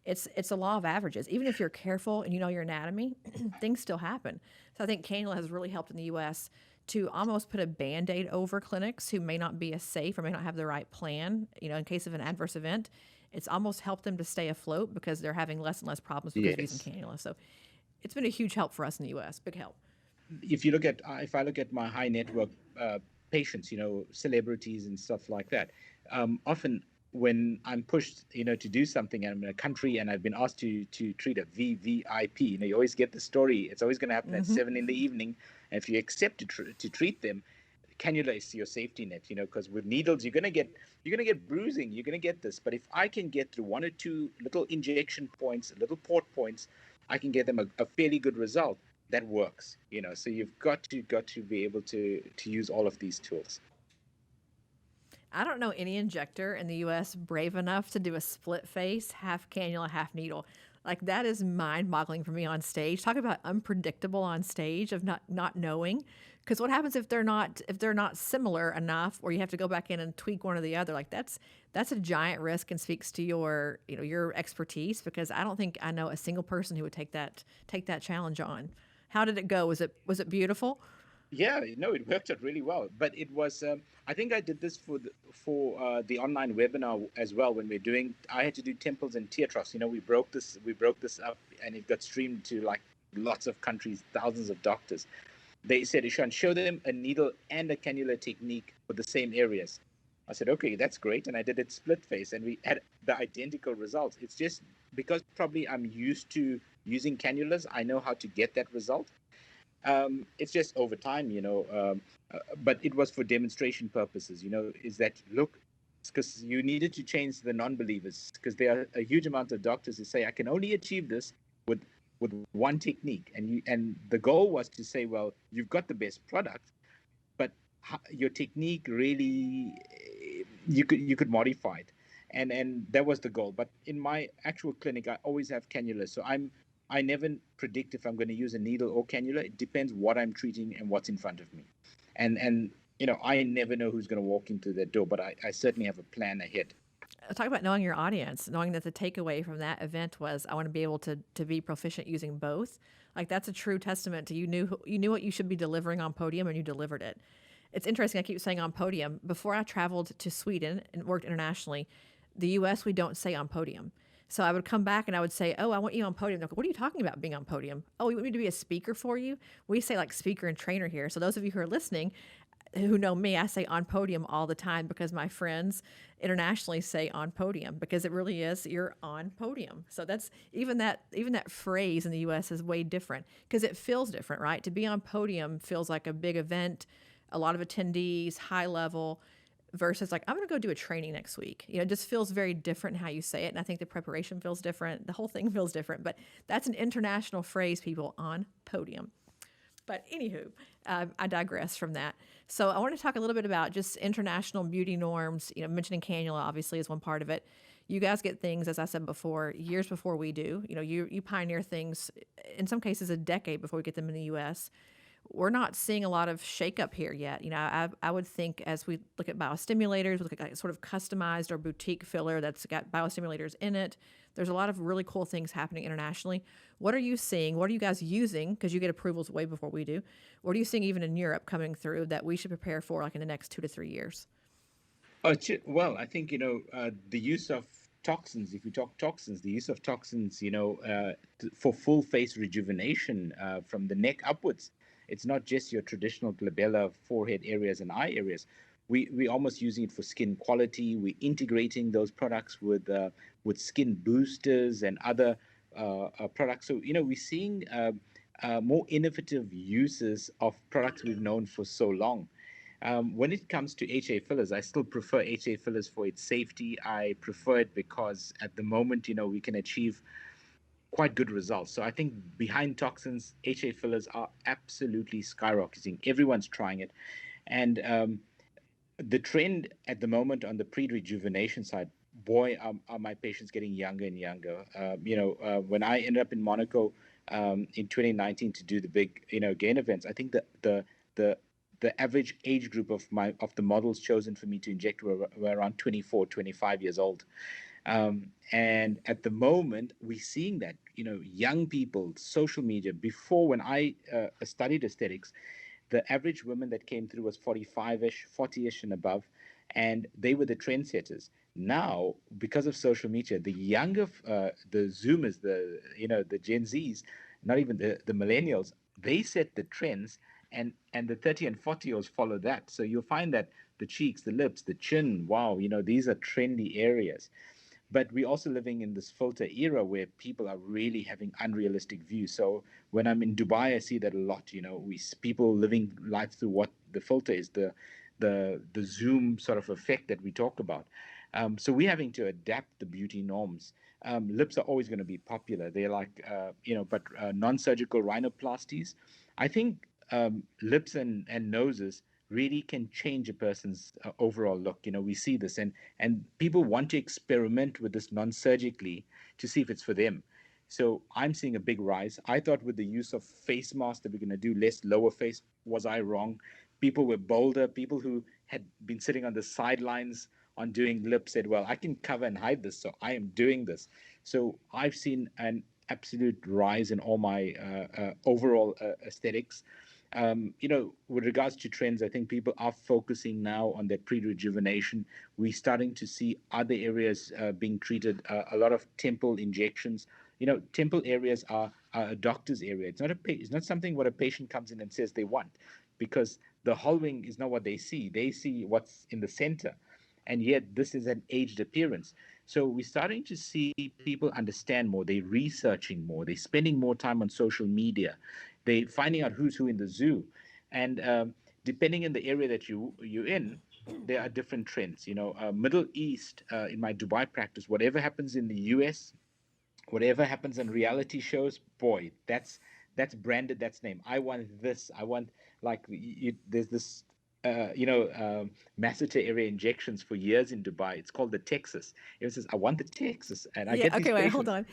It's a law of averages. Even if you're careful and you know your anatomy, things still happen. So I think cannula has really helped in the U.S. to almost put a band-aid over clinics who may not be as safe or may not have the right plan, in case of an adverse event. It's almost helped them to stay afloat because they're having less and less problems because of using Yes. cannula. So it's been a huge help for us in the U.S. Big help. If I look at my high network patients, celebrities and stuff like that, often when I'm pushed, to do something, and I'm in a country and I've been asked to treat a VVIP, you always get the story. It's always going to happen at 7 in the evening, and if you accept to treat them, cannula is your safety net, because with needles you're gonna get bruising, you're gonna get this. But if I can get through one or two little injection points, little port points, I can get them a fairly good result. That works, so you've got to be able to use all of these tools. I don't know any injector in the U.S. brave enough to do a split face, half cannula, half needle. Like that is mind-boggling for me on stage. Talk about unpredictable on stage of not knowing. Because what happens if they're not similar enough, or you have to go back in and tweak one or the other? Like that's a giant risk and speaks to your expertise. Because I don't think I know a single person who would take that challenge on. How did it go? Was it beautiful? Yeah, no, it worked out really well. But it was, I think I did this for the online webinar as well. When we're doing, I had to do temples and tear troughs. We broke this up, and it got streamed to like lots of countries, thousands of doctors. They said, Ishan, show them a needle and a cannula technique for the same areas. I said, okay, that's great. And I did it split face, and we had the identical results. It's just because probably I'm used to using cannulas, I know how to get that result. It's just over time, but it was for demonstration purposes. Is that look, because you needed to change the non-believers, because there are a huge amount of doctors who say I can only achieve this with one technique, and the goal was to say, well, you've got the best product, but your technique really, you could modify it, and that was the goal. But in my actual clinic, I always have cannula, so I never predict if I'm going to use a needle or cannula. It depends what I'm treating and what's in front of me, and I never know who's going to walk into that door, but I certainly have a plan ahead. Talk about knowing your audience, knowing that the takeaway from that event was I want to be able to be proficient using both. Like that's a true testament to you knew what you should be delivering on podium and you delivered it. It's interesting. I keep saying on podium. Before I traveled to Sweden and worked internationally, the U.S. we don't say on podium. So I would come back and I would say, "Oh, I want you on podium." They're like, "What are you talking about being on podium?" "Oh, you want me to be a speaker for you?" We say like speaker and trainer here. So those of you who are listening, who know me, I say on podium all the time because my friends internationally say on podium because it really is you're on podium. So that's even that phrase in the US is way different because it feels different, right? To be on podium feels like a big event, a lot of attendees, high level versus like I'm going to go do a training next week. It just feels very different in how you say it and I think the preparation feels different. The whole thing feels different, but that's an international phrase, people, on podium. But anywho, I digress from that. So I want to talk a little bit about just international beauty norms. Mentioning cannula obviously is one part of it. You guys get things, as I said before, years before we do. You pioneer things in some cases a decade before we get them in the U.S. We're not seeing a lot of shakeup here yet. I would think as we look at biostimulators, we look at like sort of customized or boutique filler that's got biostimulators in it. There's a lot of really cool things happening internationally. What are you seeing? What are you guys using? Because you get approvals way before we do. What are you seeing even in Europe coming through that we should prepare for like in the next 2 to 3 years? Well, I think, the use of toxins, if we talk toxins, the use of toxins, for full face rejuvenation from the neck upwards. It's not just your traditional glabella, forehead areas, and eye areas. We're almost using it for skin quality. We're integrating those products with skin boosters and other products. So, we're seeing more innovative uses of products we've known for so long. When it comes to HA fillers, I still prefer HA fillers for its safety. I prefer it because at the moment, we can achieve quite good results. So I think behind toxins, HA fillers are absolutely skyrocketing. Everyone's trying it. And the trend at the moment on the pre-rejuvenation side, boy, are my patients getting younger and younger. When I ended up in Monaco in 2019 to do the big, gain events, I think the the average age group of the models chosen for me to inject were around 24, 25 years old. And at the moment, we're seeing that, young people, social media. Before, when I studied aesthetics, the average woman that came through was 45-ish, 40-ish and above, and they were the trendsetters. Now, because of social media, the younger, the Zoomers, the Gen Zs, not even the millennials, they set the trends, and the 30 and 40-year-olds follow that. So you'll find that the cheeks, the lips, the chin, wow, these are trendy areas. But we're also living in this filter era where people are really having unrealistic views. So when I'm in Dubai, I see that a lot. People living life through what the filter is, the Zoom sort of effect that we talk about. So we're having to adapt the beauty norms. Lips are always going to be popular. They're like, but non-surgical rhinoplasties. I think lips and noses really can change a person's overall look. We see this, and people want to experiment with this non-surgically to see if it's for them. So I'm seeing a big rise. I thought with the use of face masks that we're going to do less lower face. Was I wrong? People were bolder. People who had been sitting on the sidelines on doing lips said, well, I can cover and hide this, so I am doing this. So I've seen an absolute rise in all my overall aesthetics. With regards to trends, I think people are focusing now on their pre-rejuvenation. We're starting to see other areas being treated. A lot of temple injections. Temple areas are a doctor's area. It's not something what a patient comes in and says they want, because the hollowing is not what they see. They see what's in the center, and yet this is an aged appearance. So we're starting to see people understand more. They're researching more. They're spending more time on social media. They're finding out who's who in the zoo, and depending on the area that you're in, there are different trends. Middle East, in my Dubai practice, whatever happens in the US, whatever happens in reality shows, boy, that's branded, that's name. I want this. I want, like, there's this masseter area injections for years in Dubai. It's called the Texas. It says, I want the Texas, and I Yeah. get these Okay. Wait. Hold patients.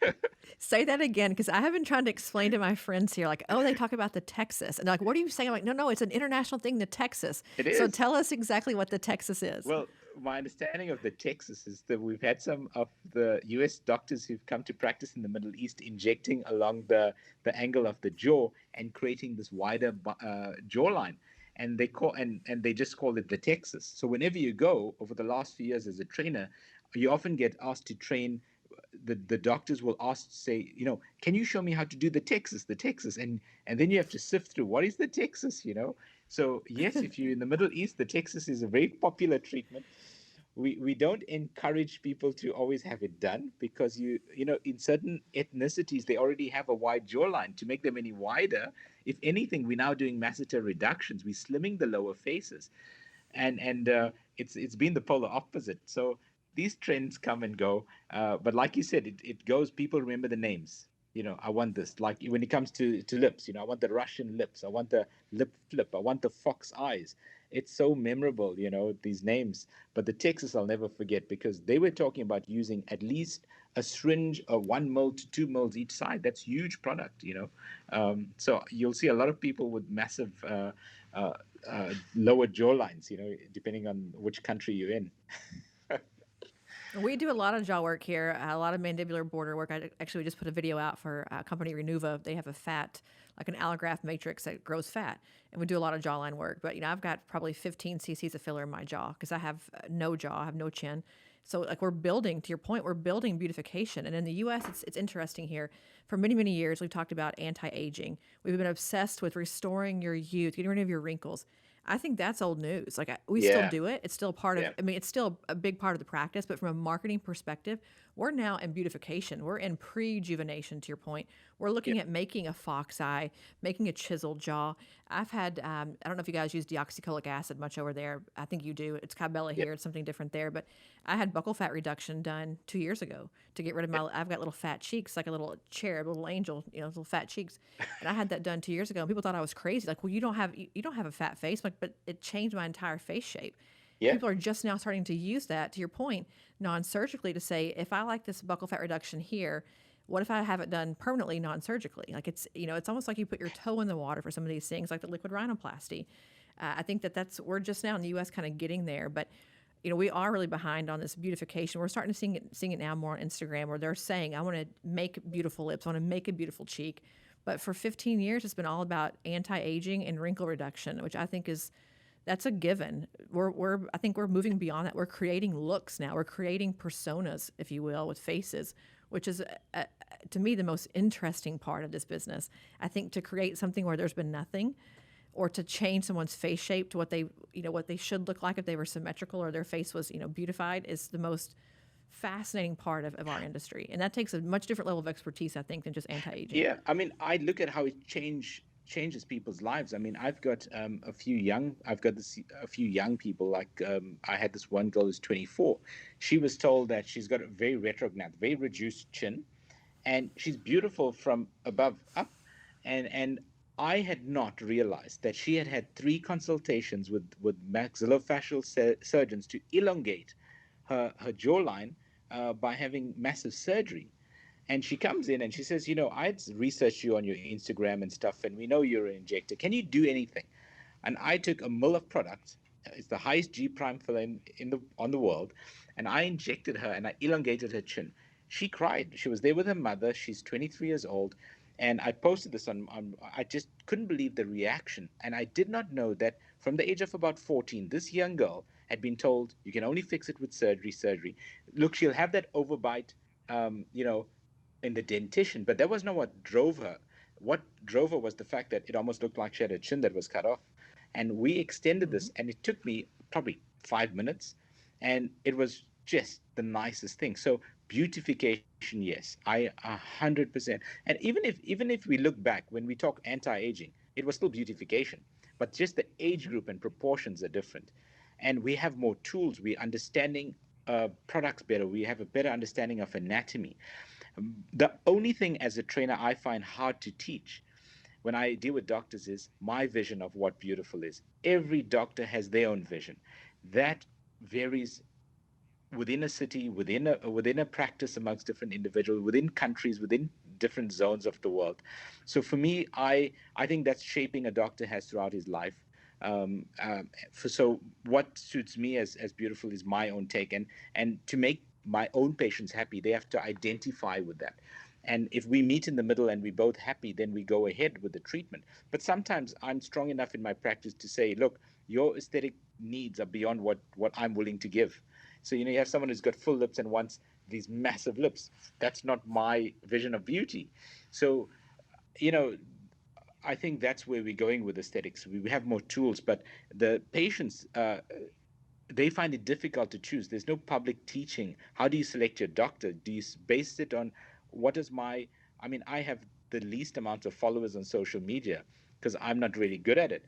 on. Say that again, because I have been trying to explain to my friends here, like, oh, they talk about the Texas, and they're like, what are you saying? I'm like, no, no, it's an international thing, the Texas. It So is. tell us exactly what the Texas is. Well, my understanding of the Texas is that we've had some of the US doctors who've come to practice in the Middle East injecting along the angle of the jaw and creating this wider jawline. And and they just call it the Texas. So whenever you go over the last few years as a trainer, you often get asked to train. The doctors will ask, say, can you show me how to do the Texas, and then you have to sift through what is the Texas. So yes, if you're in the Middle East, the Texas is a very popular treatment. We don't encourage people to always have it done, because in certain ethnicities they already have a wide jawline. To make them any wider, if anything, we're now doing masseter reductions. We're slimming the lower faces, and it's been the polar opposite. So these trends come and go, but like you said, it goes. People remember the names. I want this. Like when it comes to lips, I want the Russian lips. I want the lip flip. I want the fox eyes. It's so memorable, these names. But the Texas I'll never forget because they were talking about using at least a syringe of 1 mil to 2 mils each side. That's huge product. So you'll see a lot of people with massive uh, lower jawlines, depending on which country you're in. We do a lot of jaw work here, a lot of mandibular border work. We just put a video out for company Renuva. They have a fat, like an allograft matrix that grows fat, and we do a lot of jawline work. But I've got probably 15 cc's of filler in my jaw because I have no jaw, I have no chin. So like we're building, to your point, we're building beautification. And in the U.S., it's interesting here. For many many years, we've talked about anti-aging. We've been obsessed with restoring your youth, getting rid of your wrinkles. I think that's old news. Like we still Yeah, do it. It's still part of. yeah, I mean, it's still a big part of the practice. But from a marketing perspective, we're now in beautification. We're in prejuvenation. To your point, we're yeah, looking at making a fox eye, making a chiseled jaw. I've had. I don't know if you guys use deoxycholic acid much over there. I think you do. It's Kybella yeah, here. It's something different there. But I had buccal fat reduction done 2 years ago to get rid of yeah, my. I've got little fat cheeks, like a little cherub, a little angel. Little fat cheeks. And I had that done 2 years ago. And people thought I was crazy. Like, well, you don't have a fat face. I'm like, but it changed my entire face shape. yeah, People are just now starting to use that, to your point, non-surgically to say, if I like this buccal fat reduction here, what if I have it done permanently non-surgically? Like it's almost like you put your toe in the water for some of these things, like the liquid rhinoplasty. I think we're just now in the U.S. kind of getting there, but we are really behind on this beautification. We're starting to seeing it now more on Instagram, where they're saying, I want to make beautiful lips, I want to make a beautiful cheek. But for 15 years, it's been all about anti-aging and wrinkle reduction, which I think that's a given. I think we're moving beyond that. We're creating looks now. We're creating personas, if you will, with faces, which is to me the most interesting part of this business. I think to create something where there's been nothing, or to change someone's face shape to what they should look like if they were symmetrical or their face was beautified, is the most fascinating part of our industry, and that takes a much different level of expertise, I think, than just anti-aging. yeah. I mean, I look at how it changes people's lives. I mean, I've got a few young people. Like I had this one girl who's 24. She was told that she's got a very retrograde, very reduced chin, and she's beautiful from above up. And I had not realized that she had had 3 consultations with maxillofacial surgeons to elongate her jawline by having massive surgery. And she comes in and she says, I'd researched you on your Instagram and stuff, and we know you're an injector. Can you do anything? And I took a mill of product. It's the highest G prime filler on the world, and I injected her and I elongated her chin. She cried. She was there with her mother. She's 23 years old, and I posted this on. I just couldn't believe the reaction, and I did not know that from the age of about 14, this young girl had been told you can only fix it with surgery. Surgery. Look, she'll have that overbite. Um, you know, in the dentition, but that was not what drove her. What drove her was the fact that it almost looked like she had a chin that was cut off. And we extended Mm-hmm. this, and it took me probably 5 minutes, and it was just the nicest thing. So beautification, yes, I 100%. And even if we look back when we talk anti-aging, it was still beautification, but just the age group and proportions are different, and we have more tools. We're understanding products better. We have a better understanding of anatomy. The only thing as a trainer I find hard to teach when I deal with doctors is my vision of what beautiful is. Every doctor has their own vision. That varies within a city, within a practice amongst different individuals, within countries, within different zones of the world. So for me, I think that's shaping a doctor has throughout his life. So what suits me as beautiful is my own take, and to make my own patients happy, they have to identify with that. And if we meet in the middle and we're both happy, then we go ahead with the treatment. But sometimes I'm strong enough in my practice to say, look, your aesthetic needs are beyond what I'm willing to give. So, you have someone who's got full lips and wants these massive lips. That's not my vision of beauty. So, you know, I think that's where we're going with aesthetics. We have more tools, but the patients, they find it difficult to choose. There's no public teaching. How do you select your doctor? Do you base it on what is my? I mean, I have the least amount of followers on social media because I'm not really good at it.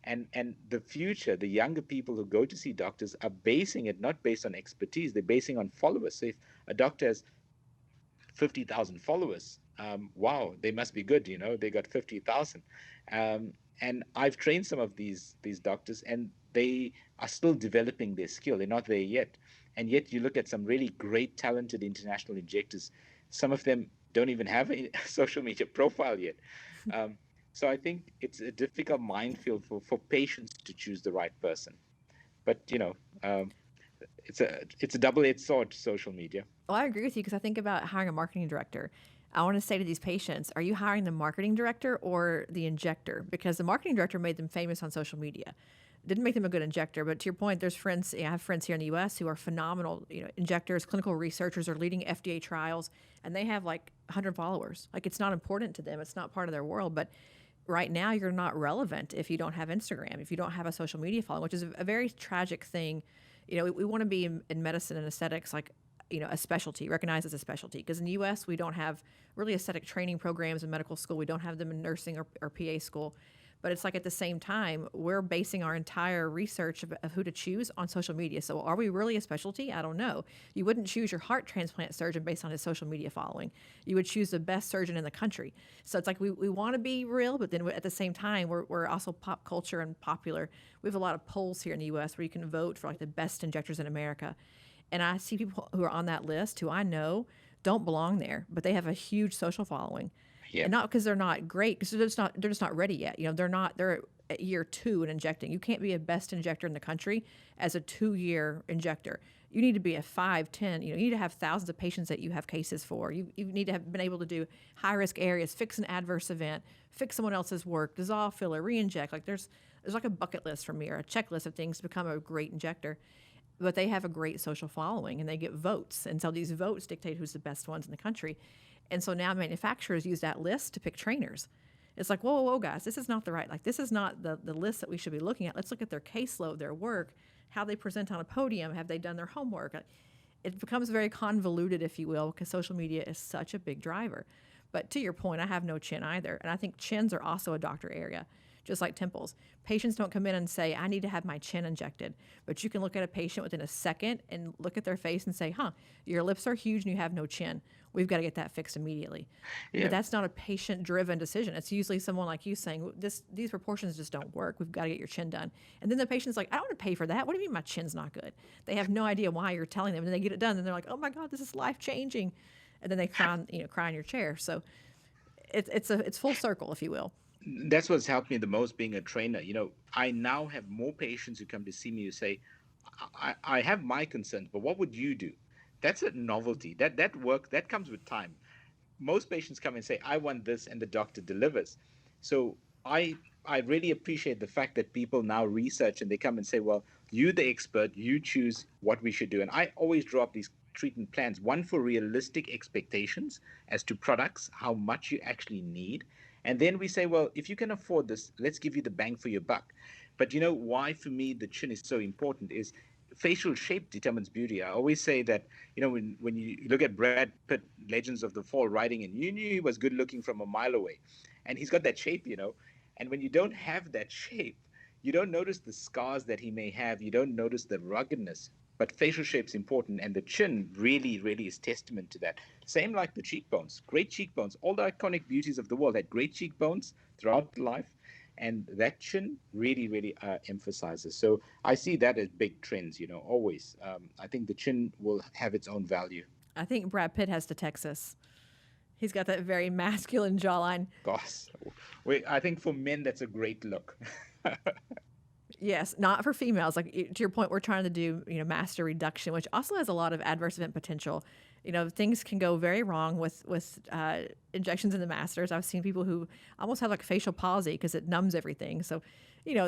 And the future, the younger people who go to see doctors are basing it not based on expertise. They're basing on followers. So if a doctor has 50,000 followers, wow, they must be good, they got 50,000. And I've trained some of these doctors, and they are still developing their skill. They're not there yet. And yet you look at some really great, talented international injectors. Some of them don't even have a social media profile yet. Um, so I think it's a difficult minefield for patients to choose the right person. But it's a double-edged sword, social media. Well, I agree with you because I think about hiring a marketing director. I want to say to these patients, are you hiring the marketing director or the injector? Because the marketing director made them famous on social media. Didn't make them a good injector, but to your point, there's friends. I have friends here in the U.S. who are phenomenal, injectors, clinical researchers, are leading FDA trials, and they have like 100 followers. Like it's not important to them; it's not part of their world. But right now, you're not relevant if you don't have Instagram, if you don't have a social media following, which is a very tragic thing. We want to be in medicine and aesthetics like a specialty, recognized as a specialty. Because in the U.S., we don't have really aesthetic training programs in medical school. We don't have them in nursing or PA school. But it's like at the same time, we're basing our entire research of who to choose on social media. So are we really a specialty? I don't know. You wouldn't choose your heart transplant surgeon based on his social media following. You would choose the best surgeon in the country. So it's like we want to be real, but then at the same time, we're also pop culture and popular. We have a lot of polls here in the U.S. where you can vote for like the best injectors in America. And I see people who are on that list who I know don't belong there, but they have a huge social following. Yeah. And not because they're not great, because they're just not ready yet. They're at year 2 in injecting. You can't be a best injector in the country as a 2-year injector. You need to be a 5, 10. You need to have thousands of patients that you have cases for. You need to have been able to do high risk areas, fix an adverse event, fix someone else's work, dissolve filler, re-inject. Like there's like a bucket list for me or a checklist of things to become a great injector. But they have a great social following and they get votes. And so these votes dictate who's the best ones in the country. And so now manufacturers use that list to pick trainers. It's like, whoa, guys, this is not this is not the list that we should be looking at. Let's look at their caseload, their work, how they present on a podium, have they done their homework? It becomes very convoluted, if you will, because social media is such a big driver. But to your point, I have no chin either. And I think chins are also a doctor area, just like temples. Patients don't come in and say, I need to have my chin injected. But you can look at a patient within a second and look at their face and say, your lips are huge and you have no chin. We've got to get that fixed immediately. Yeah. But that's not a patient-driven decision. It's usually someone like you saying, these proportions just don't work. We've got to get your chin done. And then the patient's like, I don't want to pay for that. What do you mean my chin's not good? They have no idea why you're telling them. And then they get it done and they're like, oh my God, this is life-changing. And then they cry in your chair. So it's full circle, if you will. That's what's helped me the most being a trainer. I now have more patients who come to see me who say, I have my concerns, but what would you do? That's a novelty. That work, that comes with time. Most patients come and say, I want this, and the doctor delivers. So I really appreciate the fact that people now research and they come and say, well, you the expert, you choose what we should do. And I always draw up these treatment plans, one for realistic expectations as to products, how much you actually need. And then we say, well, if you can afford this, let's give you the bang for your buck. But why for me the chin is so important is facial shape determines beauty. I always say that, when you look at Brad Pitt, Legends of the Fall, riding in, you knew he was good looking from a mile away. And he's got that shape, And when you don't have that shape, you don't notice the scars that he may have. You don't notice the ruggedness. But facial shape's important, and the chin really, really is testament to that. Same like the cheekbones. Great cheekbones. All the iconic beauties of the world had great cheekbones throughout life, and that chin really, really emphasizes. So I see that as big trends, always. I think the chin will have its own value. I think Brad Pitt has to Texas. He's got that very masculine jawline. Gosh, I think for men, that's a great look. Yes, not for females. Like to your point, we're trying to do master reduction, which also has a lot of adverse event potential. Things can go very wrong with injections in the masters. I've seen people who almost have like facial palsy because it numbs everything. So,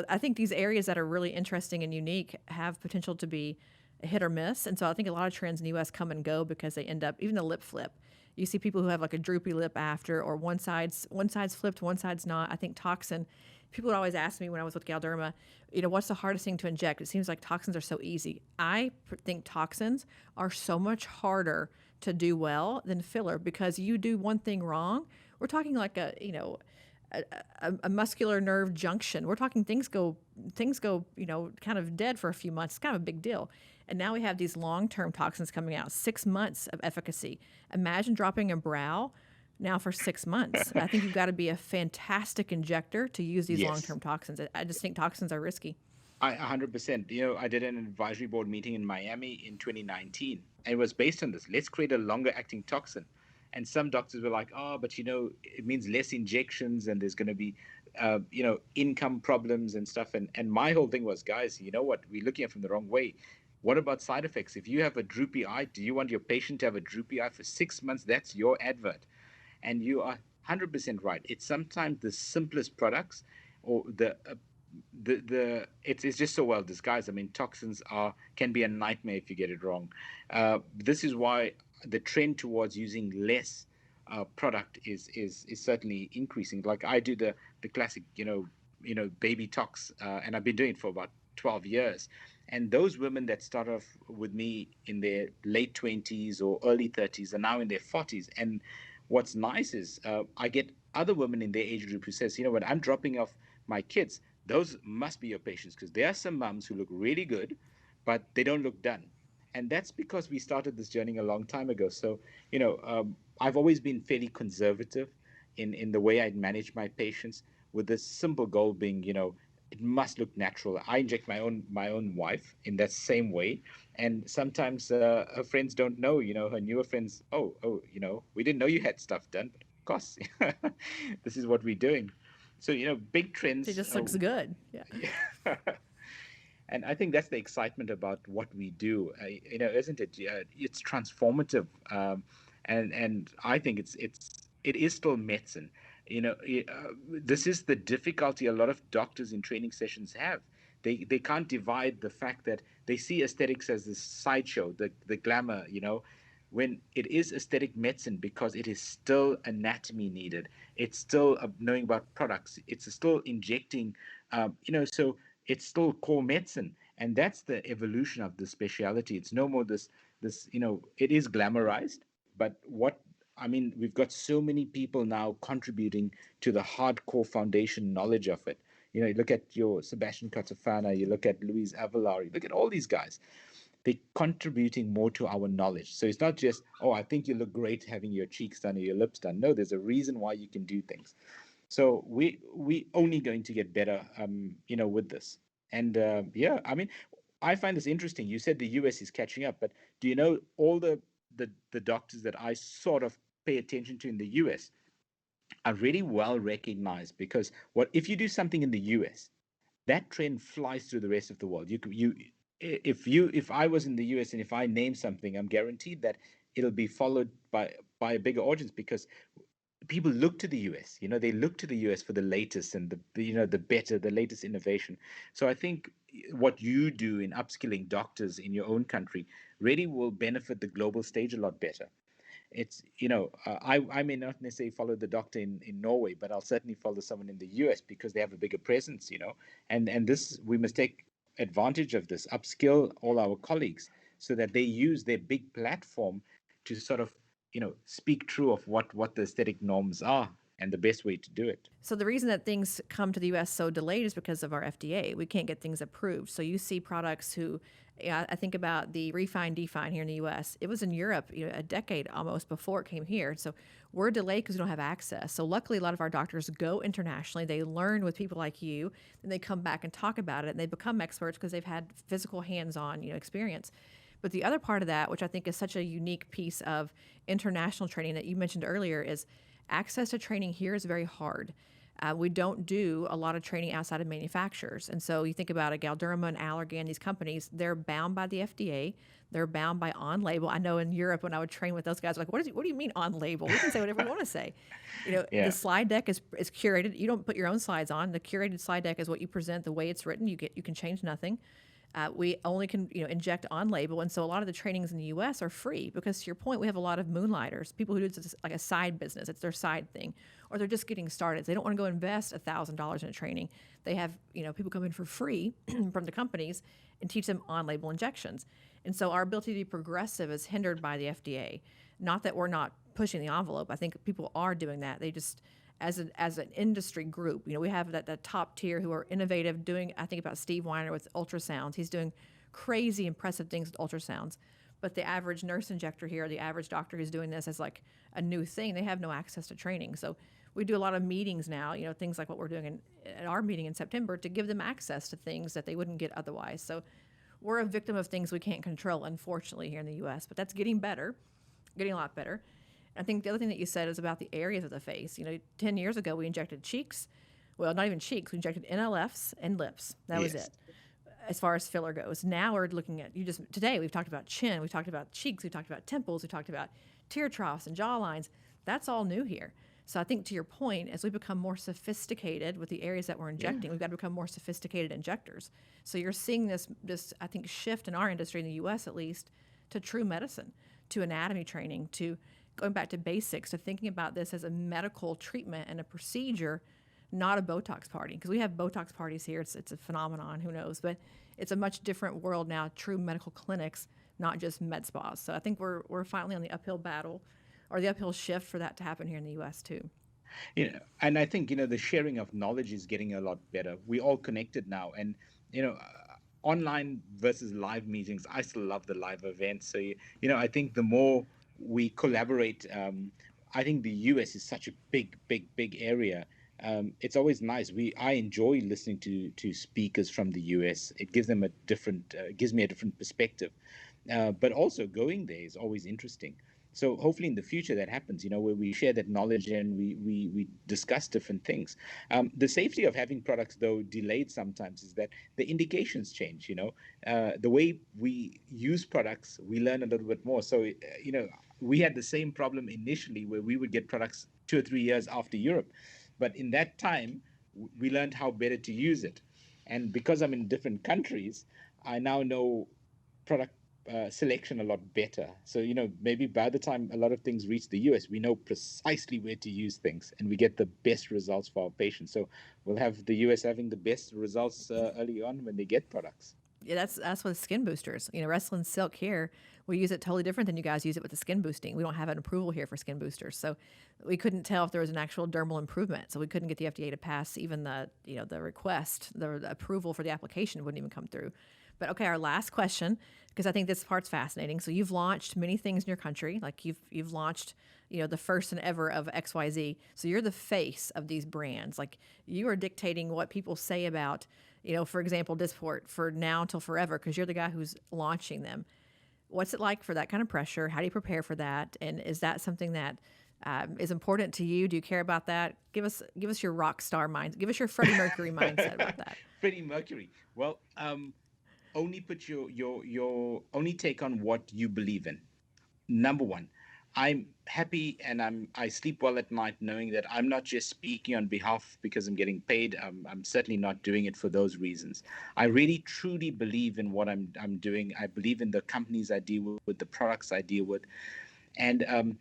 I think these areas that are really interesting and unique have potential to be a hit or miss. And so I think a lot of trends in the U.S. come and go because they end up, even the lip flip. You see people who have like a droopy lip after, or one side's flipped, one side's not. I think toxin. People would always ask me when I was with Galderma, what's the hardest thing to inject? It seems like toxins are so easy. I think toxins are so much harder to do well than filler because you do one thing wrong. We're talking like a muscular nerve junction. We're talking things go, kind of dead for a few months. It's kind of a big deal. And now we have these long-term toxins coming out, 6 months of efficacy. Imagine dropping a brow. now for 6 months. I think you've got to be a fantastic injector to use these Yes. long-term toxins. I just think toxins are risky. I 100%. I did an advisory board meeting in Miami in 2019, and it was based on this. Let's create a longer acting toxin. And some doctors were like, oh, but it means less injections and there's going to be, income problems and stuff. And my whole thing was, guys, you know what? We're looking at it from the wrong way. What about side effects? If you have a droopy eye, do you want your patient to have a droopy eye for 6 months? That's your advert. And you are 100% right. It's sometimes the simplest products or it's just so well disguised. I mean, toxins are can be a nightmare if you get it wrong. This is why the trend towards using less product is certainly increasing. Like I do the classic, baby tox, and I've been doing it for about 12 years. And those women that start off with me in their late 20s or early 30s are now in their 40s. And what's nice is I get other women in their age group who says, you know what, I'm dropping off my kids. Those must be your patients because there are some mums who look really good, but they don't look done. And that's because we started this journey a long time ago. So, I've always been fairly conservative in the way I manage my patients, with this simple goal being, it must look natural. I inject my own wife in that same way, and sometimes her friends don't know. Her newer friends. Oh, we didn't know you had stuff done, but of course, this is what we're doing. So big It trends. just looks good. Yeah. And I think that's the excitement about what we do, isn't it? It's transformative, and I think it is still medicine. This is the difficulty a lot of doctors in training sessions have. They can't divide the fact that they see aesthetics as this sideshow, the glamour, when it is aesthetic medicine, because it is still anatomy needed. It's still knowing about products. It's still injecting, so it's still core medicine. And that's the evolution of the speciality. It's no more this, it is glamorized, but we've got so many people now contributing to the hardcore foundation knowledge of it. You look at your Sebastian Cotofana, you look at Luis Avalar, you look at all these guys. They're contributing more to our knowledge. So it's not just, oh, I think you look great having your cheeks done or your lips done. No, there's a reason why you can do things. So we only going to get better, with this. And yeah, I find this interesting. You said the US is catching up, but do you know all the doctors that I sort of pay attention to in the US are really well recognized, because what if you do something in the US, that trend flies through the rest of the world. If I was in the US and if I name something, I'm guaranteed that it'll be followed by a bigger audience, because people look to the US. They look to the US for the latest and the latest innovation. So I think what you do in upskilling doctors in your own country really will benefit the global stage a lot better. It's I may not necessarily follow the doctor in Norway, but I'll certainly follow someone in the US because they have a bigger presence. And this, we must take advantage of this, upskill all our colleagues so that they use their big platform to sort of speak true of what the aesthetic norms are and the best way to do it. So the reason that things come to the U.S. so delayed is because of our FDA. We can't get things approved. So you see products who, yeah, I think about the Refine Define here in the U.S. It was in Europe, a decade almost before it came here. So we're delayed because we don't have access. So luckily, a lot of our doctors go internationally. They learn with people like you, and they come back and talk about it, and they become experts because they've had physical hands-on, experience. But the other part of that, which I think is such a unique piece of international training that you mentioned earlier, is access to training here is very hard. We don't do a lot of training outside of manufacturers. And so you think about a Galderma and Allergan, these companies, they're bound by the FDA. They're bound by on-label. I know in Europe when I would train with those guys, like, what do you mean on-label? We can say whatever we want to say. The Yeah. slide deck is curated. You don't put your own slides on. The curated slide deck is what you present, the way it's written. You can change nothing. We only can inject on label, and so a lot of the trainings in the U.S. are free because, to your point, we have a lot of moonlighters, people who do this like a side business. It's their side thing, or they're just getting started. They don't want to go invest $1,000 in a training. They have people come in for free from the companies and teach them on label injections. And so our ability to be progressive is hindered by the FDA. Not that we're not pushing the envelope. I think people are doing that. They just as an industry group. We have that top tier who are innovative, doing, I think about Steve Weiner with ultrasounds. He's doing crazy impressive things with ultrasounds. But the average nurse injector here, the average doctor who's doing this as like a new thing, they have no access to training. So we do a lot of meetings now, things like what we're doing at our meeting in September to give them access to things that they wouldn't get otherwise. So we're a victim of things we can't control, unfortunately, here in the US, but that's getting better, getting a lot better. I think the other thing that you said is about the areas of the face. 10 years ago, we injected cheeks. Well, not even cheeks. We injected NLFs and lips. That was Yes. it as far as filler goes. Now we're looking at today we've talked about chin, we've talked about cheeks, we've talked about temples, we've talked about tear troughs and jaw lines. That's all new here. So I think to your point, as we become more sophisticated with the areas that we're injecting, we've got to become more sophisticated injectors. So you're seeing this I think shift in our industry in the US at least to true medicine, to anatomy training, to going back to basics, to thinking about this as a medical treatment and a procedure, not a Botox party. Because we have Botox parties here. It's a phenomenon, who knows? But it's a much different world now, true medical clinics, not just med spas. So I think we're finally on the uphill battle or the uphill shift for that to happen here in the US too. And I think the sharing of knowledge is getting a lot better. We all connected now, and online versus live meetings. I still love the live events. So I think the more we collaborate, I think the US is such a big, big, big area. It's always nice. I enjoy listening to speakers from the US. It gives them a different, gives me a different perspective. But also going there is always interesting. So hopefully in the future that happens, where we share that knowledge and we discuss different things. The safety of having products, though delayed sometimes, is that the indications change. The way we use products, we learn a little bit more. So we had the same problem initially where we would get products 2 or 3 years after Europe, but in that time we learned how better to use it. And because I'm in different countries, I now know product selection a lot better. So, maybe by the time a lot of things reach the US, we know precisely where to use things and we get the best results for our patients. So we'll have the US having the best results early on when they get products. Yeah, that's with skin boosters. Restylane Silk here, we use it totally different than you guys use it with the skin boosting. We don't have an approval here for skin boosters, so we couldn't tell if there was an actual dermal improvement. So we couldn't get the FDA to pass even the request, the approval for the application wouldn't even come through. But okay, our last question, because I think this part's fascinating. So you've launched many things in your country, like you've launched the first and ever of XYZ. So you're the face of these brands. Like you are dictating what people say about for example, Dysport for now until forever, because you're the guy who's launching them. What's it like for that kind of pressure? How do you prepare for that? And is that something that is important to you? Do you care about that? Give us your rock star mind. Give us your Freddie Mercury mindset about that. Freddie Mercury. Well, only put your only take on what you believe in. Number one, I'm happy and I sleep well at night knowing that I'm not just speaking on behalf because I'm getting paid. I'm certainly not doing it for those reasons. I really truly believe in what I'm doing. I believe in the companies I deal with, the products I deal with, and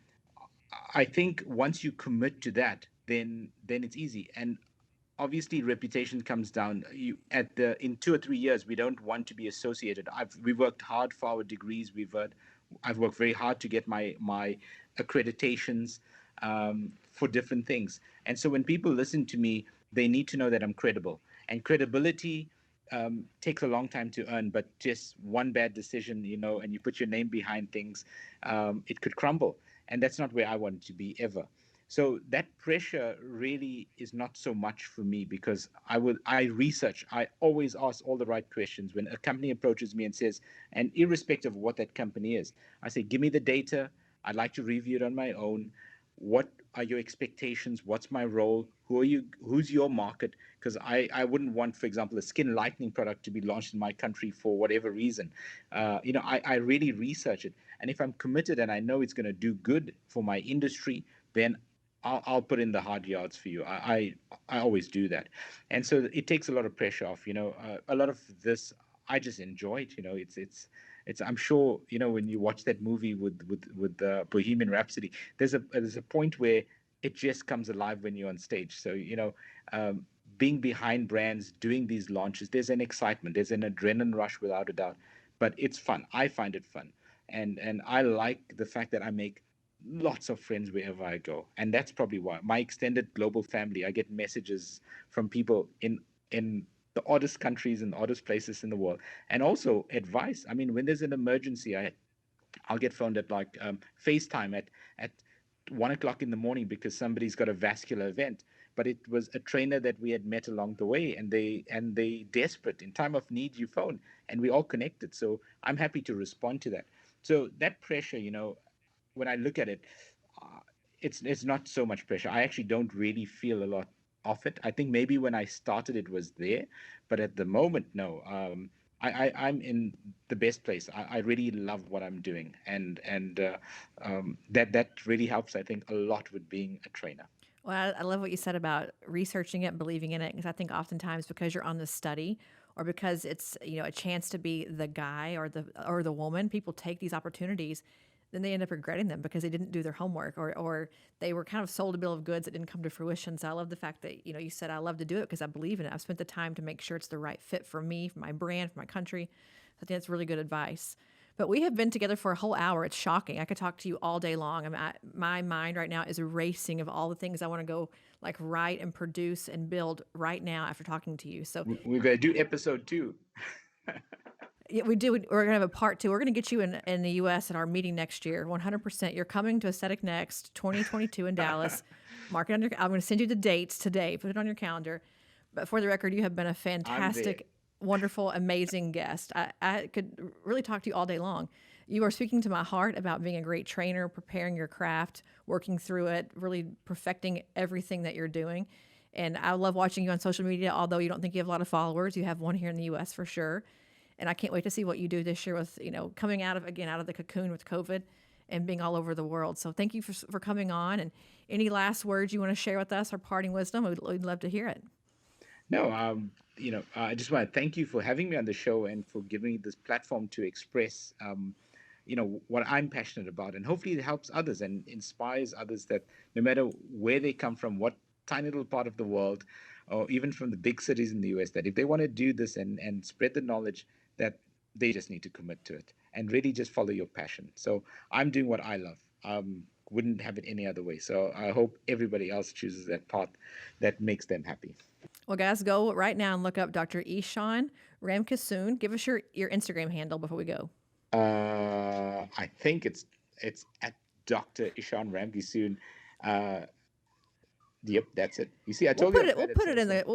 I think once you commit to that, then it's easy. And obviously reputation comes down. You at the in 2 or 3 years we don't want to be associated. We worked hard for our degrees. I've worked very hard to get my accreditations for different things. And so when people listen to me, they need to know that I'm credible. And credibility takes a long time to earn, but just one bad decision, and you put your name behind things, it could crumble. And that's not where I want to be ever. So that pressure really is not so much for me because I research. I always ask all the right questions. When a company approaches me and says, and irrespective of what that company is, I say, give me the data. I'd like to review it on my own. What are your expectations? What's my role? Who are you? Who's your market? Because I wouldn't want, for example, a skin lightening product to be launched in my country for whatever reason. I really research it. And if I'm committed and I know it's going to do good for my industry, then I'll put in the hard yards for you. I always do that, and so it takes a lot of pressure off. A lot of this I just enjoy it. It's. I'm sure when you watch that movie with Bohemian Rhapsody, there's a point where it just comes alive when you're on stage. So being behind brands, doing these launches, there's an excitement, there's an adrenaline rush without a doubt, but it's fun. I find it fun, and I like the fact that I make lots of friends wherever I go. And that's probably why my extended global family, I get messages from people in the oddest countries and oddest places in the world. And also advice. I mean, when there's an emergency, I'll get phoned at like FaceTime at 1 o'clock in the morning because somebody's got a vascular event. But it was a trainer that we had met along the way, and they desperate in time of need. You phone, and we all connected. So I'm happy to respond to that. So that pressure, when I look at it, it's not so much pressure. I actually don't really feel a lot of it. I think maybe when I started, it was there, but at the moment, no. I'm in the best place. I really love what I'm doing, and that really helps. I think a lot with being a trainer. Well, I love what you said about researching it and believing in it, because I think oftentimes because you're on the study or because it's a chance to be the guy or the woman, people take these opportunities, then they end up regretting them because they didn't do their homework or they were kind of sold a bill of goods that didn't come to fruition. So I love the fact that you said I love to do it because I believe in it. I've spent the time to make sure it's the right fit for me, for my brand, for my country. I think that's really good advice. But we have been together for a whole hour. It's shocking. I could talk to you all day long. My mind right now is racing of all the things I want to go like write and produce and build right now after talking to you. So We're going to do episode 2. yeah, we do. We're going to have a part 2. We're going to get you in the U.S. at our meeting next year. 100%. You're coming to Aesthetic Next 2022 in Dallas. Mark it on your. I'm going to send you the dates today. Put it on your calendar. But for the record, you have been a fantastic, wonderful, amazing guest. I could really talk to you all day long. You are speaking to my heart about being a great trainer, preparing your craft, working through it, really perfecting everything that you're doing. And I love watching you on social media, although you don't think you have a lot of followers. You have one here in the U.S. for sure. And I can't wait to see what you do this year with, coming out of the cocoon with COVID and being all over the world. So thank you for coming on. And any last words you want to share with us or parting wisdom, we'd love to hear it. No, I just want to thank you for having me on the show and for giving me this platform to express, what I'm passionate about. And hopefully it helps others and inspires others that no matter where they come from, what tiny little part of the world, or even from the big cities in the US, that if they want to do this and spread the knowledge, that they just need to commit to it and really just follow your passion. So I'm doing what I love. Wouldn't have it any other way. So I hope everybody else chooses that path that makes them happy. Well, guys, go right now and look up Dr. Ishaan Ramkisson. Give us your Instagram handle before we go. I think it's at Dr. Ishaan Ramkisson. Yep, that's it. You see, I told you. We'll put it in the.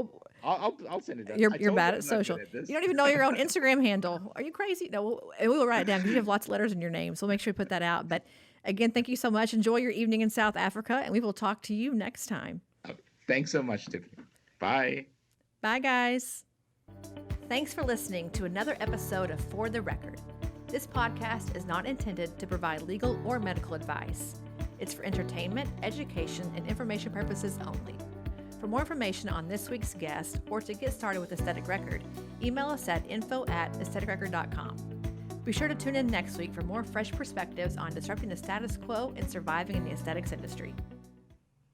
I'll send it. You're bad at social. You don't even know your own Instagram handle. Are you crazy? No, we will write it down because you have lots of letters in your name. So we'll make sure we put that out. But again, thank you so much. Enjoy your evening in South Africa, and we will talk to you next time. Thanks so much, Tiffany. Bye. Bye, guys. Thanks for listening to another episode of For the Record. This podcast is not intended to provide legal or medical advice. It's for entertainment, education, and information purposes only. For more information on this week's guest or to get started with Aesthetic Record, email us at info@aestheticrecord.com. Be sure to tune in next week for more fresh perspectives on disrupting the status quo and surviving in the aesthetics industry.